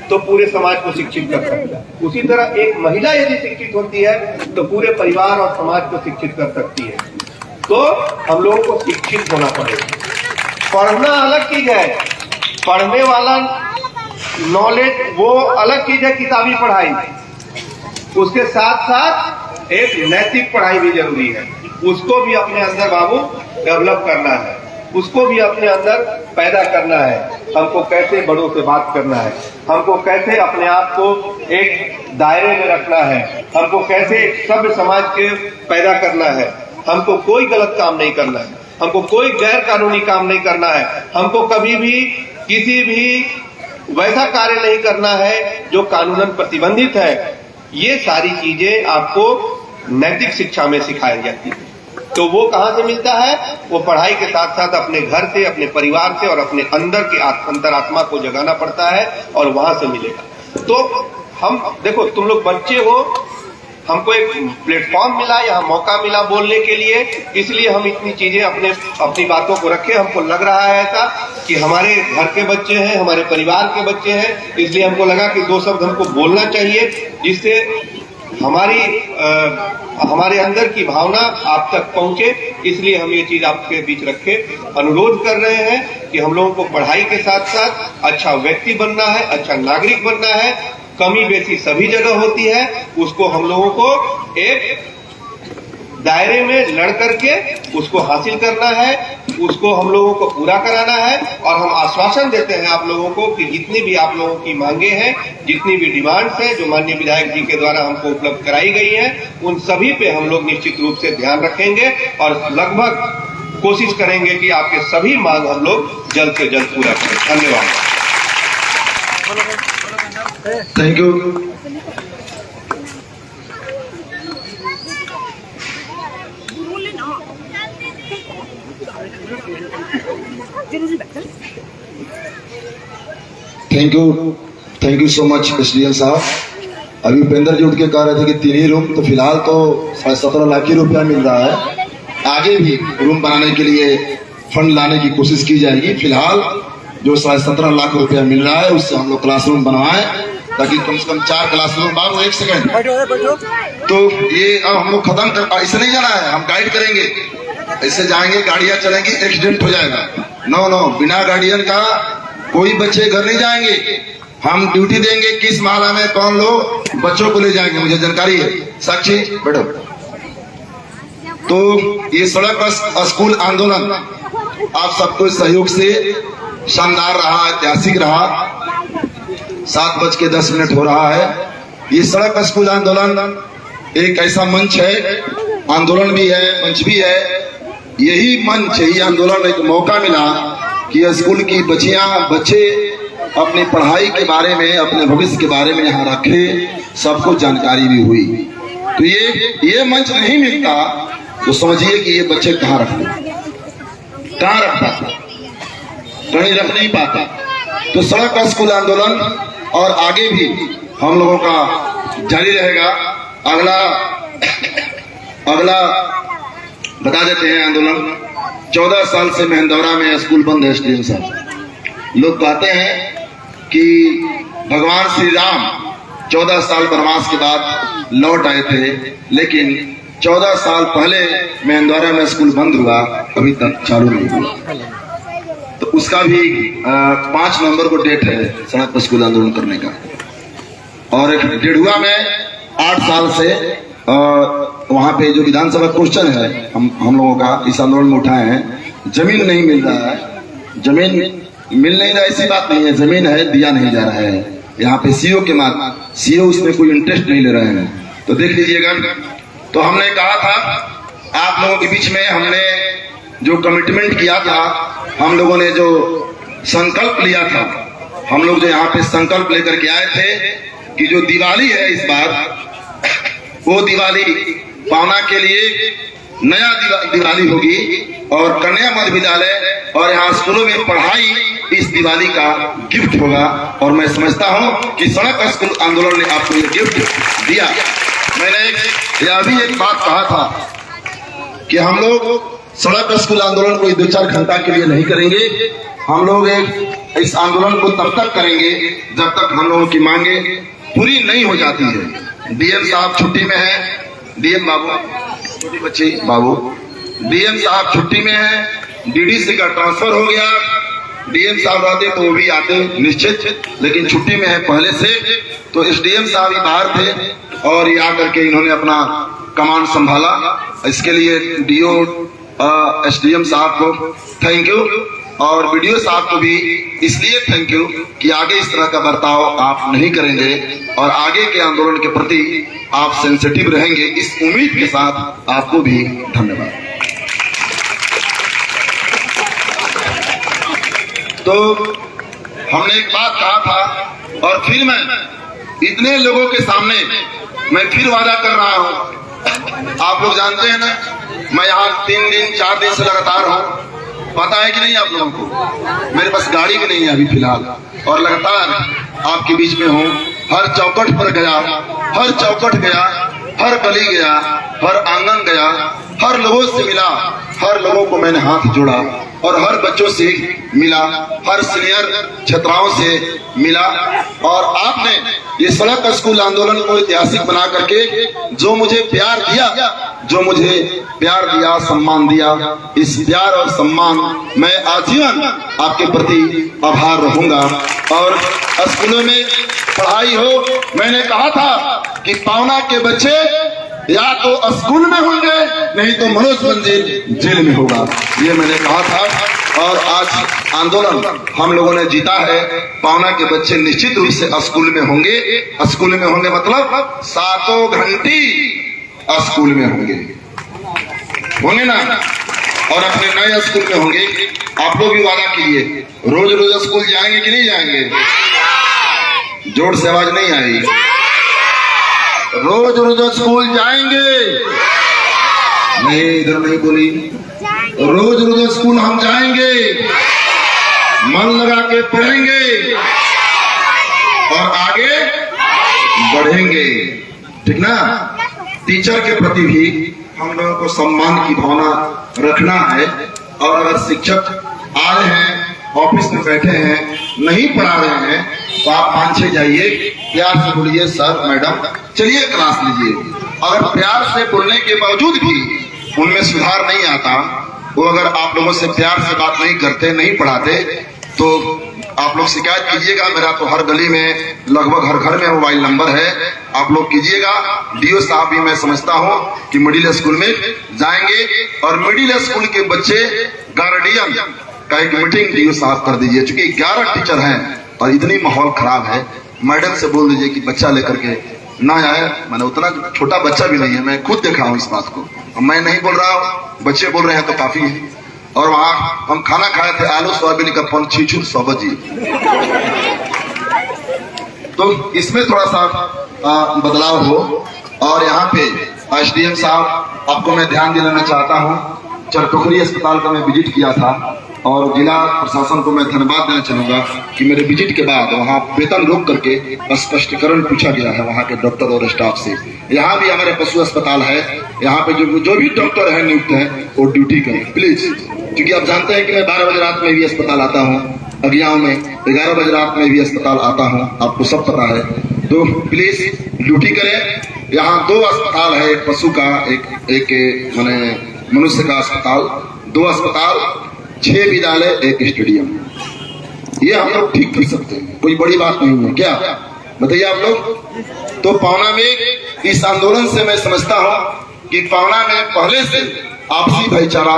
तो पूरे समाज को शिक्षित कर सकता है, उसी तरह एक महिला यदि शिक्षित होती है तो पूरे परिवार और समाज को शिक्षित कर सकती है। तो हम लोगों को शिक्षित होना पड़ेगा। पढ़ना अलग चीज है, पढ़ने वाला नॉलेज वो अलग चीज है, किताबी पढ़ाई, उसके साथ साथ एक नैतिक पढ़ाई भी जरूरी है, उसको भी अपने अंदर बाबू डेवलप करना है, उसको भी अपने अंदर पैदा करना है। हमको कैसे बड़ों से बात करना है, हमको कैसे अपने आप को एक दायरे में रखना है, हमको कैसे एक सभ्य समाज के पैदा करना है, हमको कोई गलत काम नहीं करना है, हमको कोई गैर कानूनी काम नहीं करना है, हमको कभी भी किसी भी वैसा कार्य नहीं करना है जो कानूनन प्रतिबंधित है। ये सारी चीजें आपको नैतिक शिक्षा में सिखाई जाती है। तो वो कहाँ से मिलता है? वो पढ़ाई के साथ साथ अपने घर से, अपने परिवार से और अपने अंदर के अंतरात्मा को जगाना पड़ता है और वहां से मिलेगा। तो हम देखो, तुम लोग बच्चे हो, हमको एक प्लेटफॉर्म मिला, यहाँ मौका मिला बोलने के लिए, इसलिए हम इतनी चीजें अपनी बातों को रखे। हमको लग रहा है ऐसा कि हमारे घर के बच्चे हैं, हमारे परिवार के बच्चे हैं, इसलिए हमको लगा कि दो शब्द हमको बोलना चाहिए, जिससे हमारे अंदर की भावना आप तक पहुंचे। इसलिए हम ये चीज आपके बीच रखे, अनुरोध कर रहे हैं कि हम लोगों को पढ़ाई के साथ साथ अच्छा व्यक्ति बनना है, अच्छा नागरिक बनना है। कमी बेसी सभी जगह होती है, उसको हम लोगों को एक दायरे में लड़ करके उसको हासिल करना है, उसको हम लोगों को पूरा कराना है। और हम आश्वासन देते हैं आप लोगों को कि जितनी भी आप लोगों की मांगे हैं, जितनी भी डिमांड्स हैं जो माननीय विधायक जी के द्वारा हमको उपलब्ध कराई गई हैं, उन सभी पे हम लोग निश्चित रूप से ध्यान रखेंगे और लगभग कोशिश करेंगे कि आपके सभी मांग हम लोग जल्द से जल्द पूरा करें। धन्यवाद। Thank you. Thank you so much SDM साहब। अभी उपेंद्र जी उठ के कह रहे थे कि 3 ही रूम, तो फिलहाल तो 17.5 लाख ही रुपया मिल रहा है। आगे भी रूम बनाने के लिए फंड लाने की कोशिश की जाएगी। फिलहाल जो 17.5 लाख रुपया मिल रहा है उससे हम लोग क्लासरूम बनवाएं ताकि कम से कम 4 क्लासरूम। बाबू 1 सेकंड, बैठो। तो ये अब हम लोग खत्म कर, ऐसे नहीं जाना है, हम गाइड करेंगे, ऐसे जाएंगे, गाड़ियां चलेंगी, एक्सीडेंट हो जाएगा। नो, बिना गार्डियन का कोई बच्चे घर नहीं जाएंगे। हम ड्यूटी देंगे किस माला में कौन लोग बच्चों को ले जाएंगे, मुझे जानकारी है। साक्षी बैठो। तो ये सड़क स्कूल आंदोलन आप सबको सहयोग से शानदार रहा, ऐतिहासिक रहा। 7:10 हो रहा है। ये सड़क स्कूल आंदोलन एक ऐसा मंच है, आंदोलन भी है, मंच भी है। यही मंच, यही आंदोलन एक मौका मिला कि स्कूल की बच्चियां बच्चे अपनी पढ़ाई के बारे में, अपने भविष्य के बारे में यहाँ रखे, सबको जानकारी भी हुई। तो ये मंच नहीं मिलता तो समझिए कि ये बच्चे कहाँ रख पाता, कहीं रख नहीं पाता। तो सड़क स्कूल आंदोलन और आगे भी हम लोगों का जारी रहेगा। अगला बता देते हैं आंदोलन। 14 साल से मेहंदौरा में स्कूल बंद है। SDM साहब, लोग कहते हैं कि भगवान श्री राम 14 साल वनवास के बाद लौट आए थे, लेकिन 14 साल पहले मेहंदौरा में स्कूल बंद हुआ, अभी तक चालू नहीं हुआ। तो उसका भी 5 नवंबर को डेट है सड़क पर स्कूल आंदोलन करने का। और डेढ़ुआ में 8 साल से वहां पे जो विधानसभा क्वेश्चन है हम लोगों का इस आंदोलन में उठाए हैं, जमीन नहीं मिल रहा है। जमीन मिल नहीं रहा ऐसी बात नहीं है, जमीन है, दिया नहीं जा रहा है। यहाँ पे सीओ उसमें कोई इंटरेस्ट नहीं ले रहे हैं। तो देख लीजिएगा। तो हमने कहा था आप लोगों के बीच में, हमने जो कमिटमेंट किया था, हम लोगों ने जो संकल्प लिया था, हम लोग जो यहाँ पे संकल्प लेकर के आए थे कि जो दिवाली है इस बार, वो दिवाली पावना के लिए नया दिवाली होगी और कन्या मध्य विद्यालय और यहाँ स्कूलों में पढ़ाई इस दिवाली का गिफ्ट होगा। और मैं समझता हूँ कि सड़क स्कूल आंदोलन ने आपको ये गिफ्ट दिया। मैंने यह भी एक बात कहा था कि हम लोग सड़क स्कूल आंदोलन कोई 2-4 घंटा के लिए नहीं करेंगे। हम लोग इस आंदोलन को तब तक करेंगे जब तक हम लोगों की मांगे पूरी नहीं हो जाती है। DM साहब छुट्टी में है, DM बाबू, छोटी बच्ची बाबू, DM साहब छुट्टी में है, DDC का ट्रांसफर हो गया। DM साहब रहते तो वो भी आते निश्चित, लेकिन छुट्टी में है पहले से। तो SDM साहब ही बाहर थे और ये आकर के इन्होंने अपना कमान संभाला। इसके लिए DO SDM साहब को थैंक यू और BDO साहब को भी इसलिए थैंक यू कि आगे इस तरह का बर्ताव आप नहीं करेंगे और आगे के आंदोलन के प्रति आप सेंसिटिव रहेंगे। इस उम्मीद के साथ आपको भी धन्यवाद। तो हमने एक बात कहा था और फिर मैं इतने लोगों के सामने मैं फिर वादा कर रहा हूं। आप लोग जानते हैं ना, मैं यहाँ 3 दिन 4 दिन से लगातार हूँ। पता है कि नहीं आप लोगों को? मेरे पास गाड़ी भी नहीं है अभी फिलहाल, और लगातार आपके बीच में हूँ। हर चौखट पर गया, हर चौखट गया, हर गली गया, हर आंगन गया, हर लोगों से मिला, हर लोगों को मैंने हाथ जोड़ा और हर बच्चों से मिला, हर सीनियर छात्राओं से मिला। और आपने ये सड़क स्कूल आंदोलन को ऐतिहासिक बना करके जो मुझे प्यार दिया, सम्मान दिया, इस प्यार और सम्मान मैं आजीवन आपके प्रति आभार रहूंगा। और स्कूलों में पढ़ाई हो, मैंने कहा था कि पावना के बच्चे या तो स्कूल में होंगे नहीं तो मनोज मंजिल जेल में होगा, ये मैंने कहा था। और आज आंदोलन हम लोगों ने जीता है। पावना के बच्चे निश्चित रूप से स्कूल में होंगे। स्कूल में होंगे मतलब 7 घंटे स्कूल में होंगे ना, और अपने नए स्कूल में होंगे। आप लोग भी वादा कीजिए, रोज रोज स्कूल जाएंगे कि नहीं जाएंगे? जोर से आवाज नहीं आई। रोज रोज स्कूल जाएंगे? नहीं, इधर नहीं बोली। रोज रोज स्कूल हम जाएंगे, मन लगा के पढ़ेंगे और आगे बढ़ेंगे, ठीक ना? टीचर के प्रति भी हम लोगों को सम्मान की भावना रखना है। और अगर शिक्षक आ रहे हैं, ऑफिस में बैठे हैं, नहीं पढ़ा रहे हैं, तो आप 5-6 जाइए, प्यार से बोलिए सर मैडम चलिए क्लास लीजिए। अगर प्यार से बोलने के बावजूद भी उनमें सुधार नहीं आता, वो अगर आप लोगों से प्यार से बात नहीं करते, नहीं पढ़ाते, तो आप लोग शिकायत कीजिएगा। मेरा तो हर गली में लगभग हर घर में मोबाइल नंबर है, आप लोग कीजिएगा। डीओ साहब भी मैं समझता हूँ कि मिडिल स्कूल में जाएंगे और मिडिल स्कूल के बच्चे गार्डियन का एक मीटिंग डीओ साहब कर दीजिए। चूंकि 11 टीचर हैं और इतनी माहौल खराब है, मैडम से बोल दीजिए कि बच्चा लेकर के ना आए। मैंने उतना छोटा बच्चा भी नहीं है, मैं खुद देखा हूँ इस बात को। मैं नहीं बोल रहा हूँ, बच्चे बोल रहे हैं तो काफी है। और वहाँ हम खाना खाए थे आलू सोयाबीन का 5-6 सब्जी। तो इसमें थोड़ा सा बदलाव हो। और यहाँ पे एसडीएम साहब, आपको मैं ध्यान दिलाना चाहता हूँ, चरपोखरी अस्पताल का मैं विजिट किया था और जिला प्रशासन को मैं धन्यवाद देना चाहूंगा कि मेरे विजिट के बाद वहाँ वेतन रोक करके स्पष्टीकरण पूछा गया है वहाँ के डॉक्टर और स्टाफ से। यहाँ भी हमारे पशु अस्पताल है, यहाँ पे जो भी डॉक्टर है नियुक्त है वो ड्यूटी करें प्लीज। क्योंकि आप जानते हैं कि मैं 12 बजे रात में भी अस्पताल आता हूँ, अगियाओं में 11 बजे रात में भी अस्पताल आता हूँ, आपको सब पता है। तो प्लीज ड्यूटी करें। यहाँ 2 अस्पताल है, एक पशु का, एक माने मनुष्य का अस्पताल, 2 अस्पताल, 6 विद्यालय, 1 स्टेडियम। ये हम लोग ठीक कर सकते हैं, कोई बड़ी बात नहीं है। क्या बताइए आप लोग। तो पावना में इस आंदोलन से मैं समझता हूँ कि पावना में पहले से आपसी भाईचारा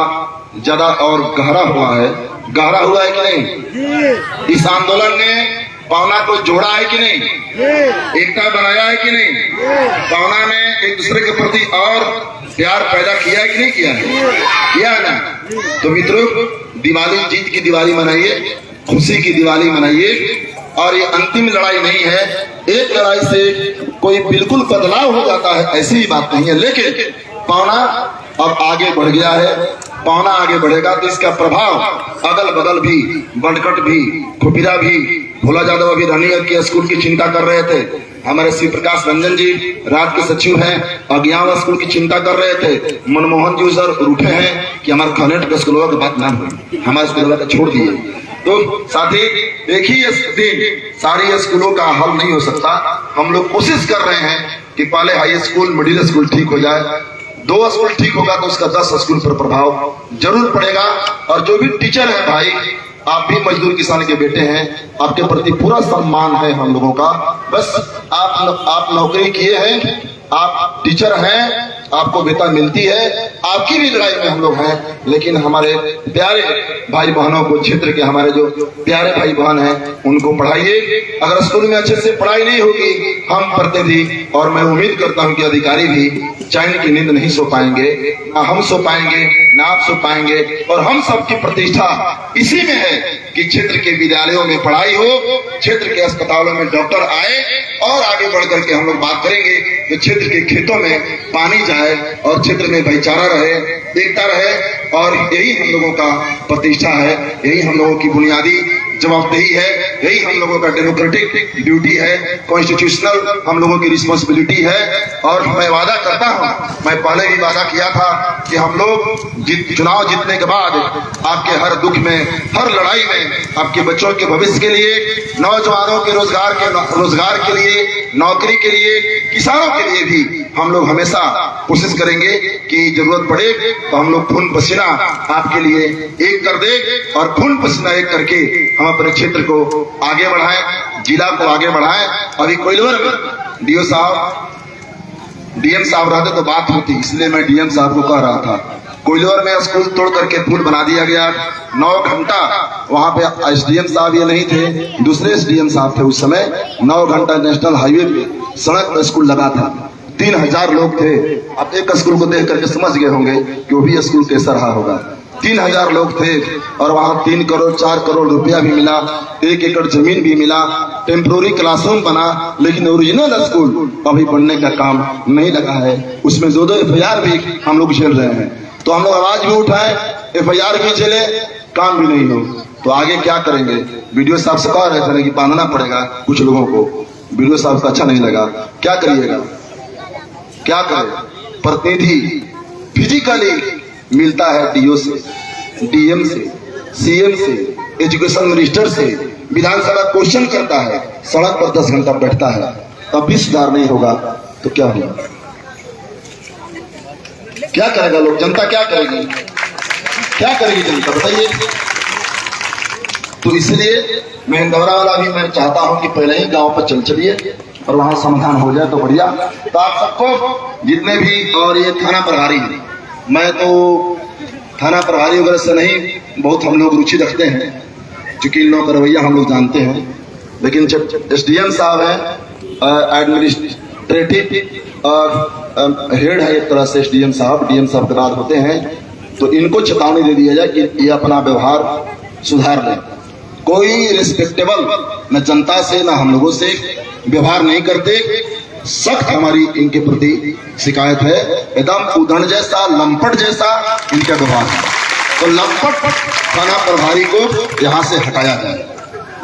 ज्यादा और गहरा हुआ है। गहरा हुआ है कि नहीं? इस आंदोलन ने पावना को जोड़ा है कि नहीं? एकता बनाया है कि नहीं? पावना में एक दूसरे के प्रति और प्यार पैदा किया है कि नहीं किया है? किया है ना? तो मित्रों, दिवाली जीत की दिवाली मनाइए, खुशी की दिवाली मनाइए। और ये अंतिम लड़ाई नहीं है, एक लड़ाई से कोई बिल्कुल बदलाव हो जाता है ऐसी ही बात नहीं है। लेकिन पावना अब आगे बढ़ गया है, पावना आगे बढ़ेगा तो इसका प्रभाव अगल बगल भी, बड़कट भी, खुपिरा भी, भोला यादव अभी रानीगंज के स्कूल की चिंता कर रहे थे, हमारे शिव प्रकाश रंजन जी राज्य के सचिव हैं, अज्ञान स्कूल की चिंता कर रहे थे, मनमोहन जी सर उठे हैं कि हमारे खनेट के स्कूलों की बात ना हुई, हमारे स्कूलों का छोड़ दिए। तो साथी एक ही दिन सारी स्कूलों का हल नहीं हो सकता। हम लोग कोशिश कर रहे हैं कि पहले हाई स्कूल, मिडिल स्कूल ठीक हो जाए, 2 स्कूल ठीक होगा तो उसका 10 स्कूल पर प्रभाव जरूर पड़ेगा। और जो भी टीचर है भाई, आप भी मजदूर किसान के बेटे हैं, आपके प्रति पूरा सम्मान है हम लोगों का। बस आप नौकरी किए हैं, आप टीचर हैं, आपको वेतन मिलती है, आपकी भी लड़ाई में हम लोग हैं। लेकिन हमारे प्यारे भाई बहनों को, क्षेत्र के हमारे जो प्यारे भाई बहन हैं, उनको पढ़ाइए। अगर स्कूल में अच्छे से पढ़ाई नहीं होगी, हम प्रतिनिधि और मैं उम्मीद करता हूं कि अधिकारी भी चैन की नींद नहीं सो पाएंगे, ना हम सो पाएंगे, ना आप सो पाएंगे। और हम सबकी प्रतिष्ठा इसी में है कि क्षेत्र के विद्यालयों में पढ़ाई हो, क्षेत्र के अस्पतालों में डॉक्टर आए, और आगे बढ़ करके हम लोग बात करेंगे कि क्षेत्र के खेतों में पानी जाए और क्षेत्र में भाईचारा रहे, एकता रहे। और यही हम लोगों का प्रतिष्ठा है, यही हम लोगों की बुनियादी जवाबदेही है, यही हम लोगों का डेमोक्रेटिक ड्यूटी है, कॉन्स्टिट्यूशनल हम लोगों की रिस्पॉन्सिबिलिटी है। और मैं वादा करता हूं, मैं पहले भी वादा किया था कि हम लोग चुनाव जीतने के बाद आपके हर दुख में, हर लड़ाई में, आपके बच्चों के भविष्य के लिए, नौजवानों के रोजगार के लिए, नौकरी के लिए, किसानों के लिए भी हम लोग हमेशा कोशिश करेंगे कि जरूरत पड़े तो हम लोग खून पसीना आपके लिए एक कर दे। और खून पसीना एक करके हम अपने क्षेत्र को आगे बढ़ाएं, जिला को आगे बढ़ाएं। अभी कोइलवर में डीओ साहब, डीएम साहब रहते तो बात होती, इसलिए मैं डीएम साहब को कह रहा था। कोइलवर में स्कूल तोड़ करके पुल बना दिया गया, 9 घंटा वहां पे एसडीएम साहब ये नहीं थे, दूसरे एसडीएम साहब थे उस समय। 9 घंटा नेशनल हाईवे पे सड़क पर स्कूल लगा था, 3000 लोग थे। आप एक स्कूल को देख करके समझ गए होंगे कि वो भी स्कूल कैसा रहा होगा। 3000 लोग थे और वहाँ 3 करोड़ 4 करोड़ रुपया भी मिला, 1 एकड़ जमीन भी मिला, टेम्पोररी क्लासरूम बना। लेकिन ओरिजिनल स्कूल अभी बनने का काम नहीं लगा है, उसमें 2 FIR भी हम लोग झेल रहे हैं। तो हम लोग आवाज भी उठाएं, FIR भी झेले, काम भी नहीं हो तो आगे क्या करेंगे। वीडियो साहब से कह रहे थे कि बांधना पड़ेगा कुछ लोगों को, वीडियो साहब को अच्छा नहीं लगा, क्या करिएगा, क्या करें। प्रतिनिधि फिजिकली मिलता है डीओ से, डीएम से, सीएम से, एजुकेशन मिनिस्टर से, विधानसभा क्वेश्चन करता है, सड़क पर 10 घंटा बैठता है, तब भी सुधार नहीं होगा तो क्या होगा? क्या करेगा लोग? जनता क्या करेगी? क्या करेगी जनता, बताइए? तो इसलिए मैं इंदौरा वाला भी मैं चाहता हूं कि पहले ही गांव पर चलिए और वहां समाधान हो जाए तो बढ़िया। तो आप सबको जितने भी, और ये थाना प्रभारी, मैं तो थाना प्रभारी वगैरह से नहीं बहुत हम लोग रुचि रखते हैं, क्योंकि इन लोगों का रवैया हम लोग जानते हैं, लेकिन जब एसडीएम साहब हैं, एडमिनिस्ट्रेटिव और हेड है एक तरह से एसडीएम साहब, डीएम साहब के बाद होते हैं, तो इनको चेतावनी दे दिया जाए कि ये अपना व्यवहार सुधार लें। कोई रिस्पेक्टेबल न जनता से न हम लोगों से व्यवहार नहीं करते, सख्त हमारी इनके प्रति शिकायत है। एकदम उदंड जैसा, लंपट जैसा इनका व्यवहार है। तो लंपट थाना प्रभारी को यहाँ से हटाया जाए,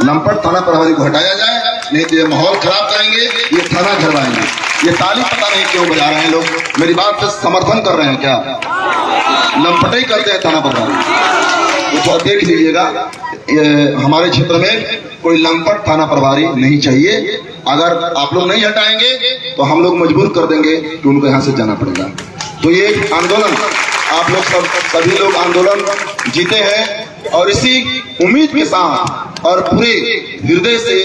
लंपट थाना प्रभारी को हटाया जाए, नहीं तो ये माहौल खराब करेंगे, ये थाना घरवाएंगे। ये ताली पता नहीं क्यों बजा रहे हैं लोग, मेरी बात से समर्थन कर रहे हैं क्या? लंपट ही करते हैं थाना प्रभारी। तो थोड़ा देख लीजिएगा, हमारे क्षेत्र में कोई लंपट थाना प्रभारी नहीं चाहिए। अगर आप लोग नहीं हटाएंगे तो हम लोग मजबूर कर देंगे कि उनको यहाँ से जाना पड़ेगा। तो ये आंदोलन आप लोग सभी लोग आंदोलन जीते हैं, और इसी उम्मीद के साथ और पूरे हृदय से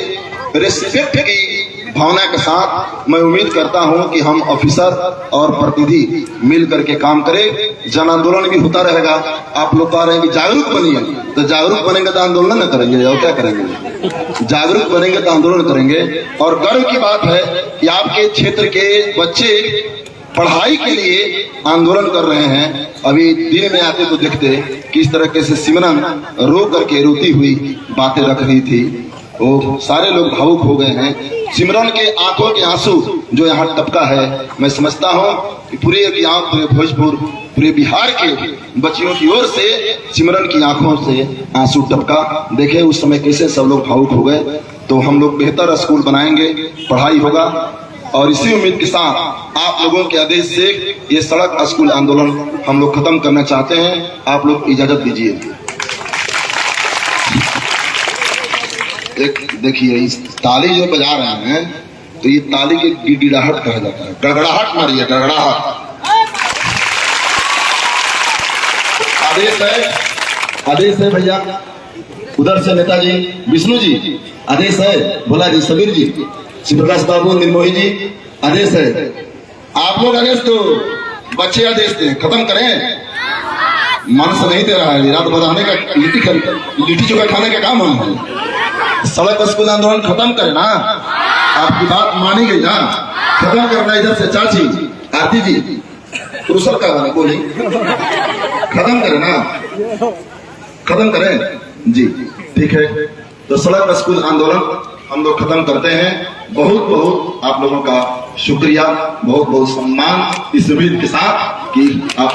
रिस्पेक्ट की भावना के साथ मैं उम्मीद करता हूं कि हम ऑफिसर और प्रतिनिधि मिल करके काम करें। जन आंदोलन भी होता रहेगा। आप लोग कह रहे हैं कि जागरूक बनिए, तो जागरूक बनेंगे तो आंदोलन न करेंगे और क्या करेंगे? जागरूक बनेंगे तो आंदोलन करेंगे। और गर्व की बात है कि आपके क्षेत्र के बच्चे पढ़ाई के लिए आंदोलन कर रहे हैं। अभी दिन में आते तो देखते किस तरह से सिमरन रो करके रोती हुई बातें रख रही थी, वो सारे लोग भावुक हो गए हैं। सिमरन के आंखों के आंसू जो यहाँ टपका है, मैं समझता हूँ कि पूरे भोजपुर, पूरे बिहार के बच्चियों की ओर से सिमरन की आंखों से आंसू टपका। देखे उस समय कैसे सब लोग भावुक हो गए। तो हम लोग बेहतर स्कूल बनाएंगे, पढ़ाई होगा, और इसी उम्मीद के साथ आप लोगों के आदेश से ये सड़क स्कूल आंदोलन हम लोग खत्म करना चाहते हैं। आप लोग इजाजत दीजिए। देखिए इस ताली जो बजा रहे हैं, तो ये ताली के गिड़गिड़ाहट कहा जाता है। गड़गड़ाहट मारिए, गड़गड़ाहट। आदेश है भैया, उधर से नेताजी विष्णु जी, आदेश है भोला जी, सबीर जी, शिवप्रकाश बाबू, निर्मोही जी, आदेश है। आप लोग आदेश दो, बच्चे आदेश दें, खत्म करें। मन से नहीं दे रहा है, रात बनाने का लिट्टी चोखा खाने का काम है। सड़क स्कूल आंदोलन खत्म करें ना, आपकी बात मानी गई ना, खत्म करना। इधर से चाची आरती जी, पुरुषर का गाना बोली, खत्म करें ना, खत्म करें जी, ठीक है। तो सड़क स्कूल आंदोलन हम लोग खत्म करते हैं। बहुत बहुत आप लोगों का शुक्रिया, बहुत बहुत सम्मान, इस उम्मीद के साथ कि आप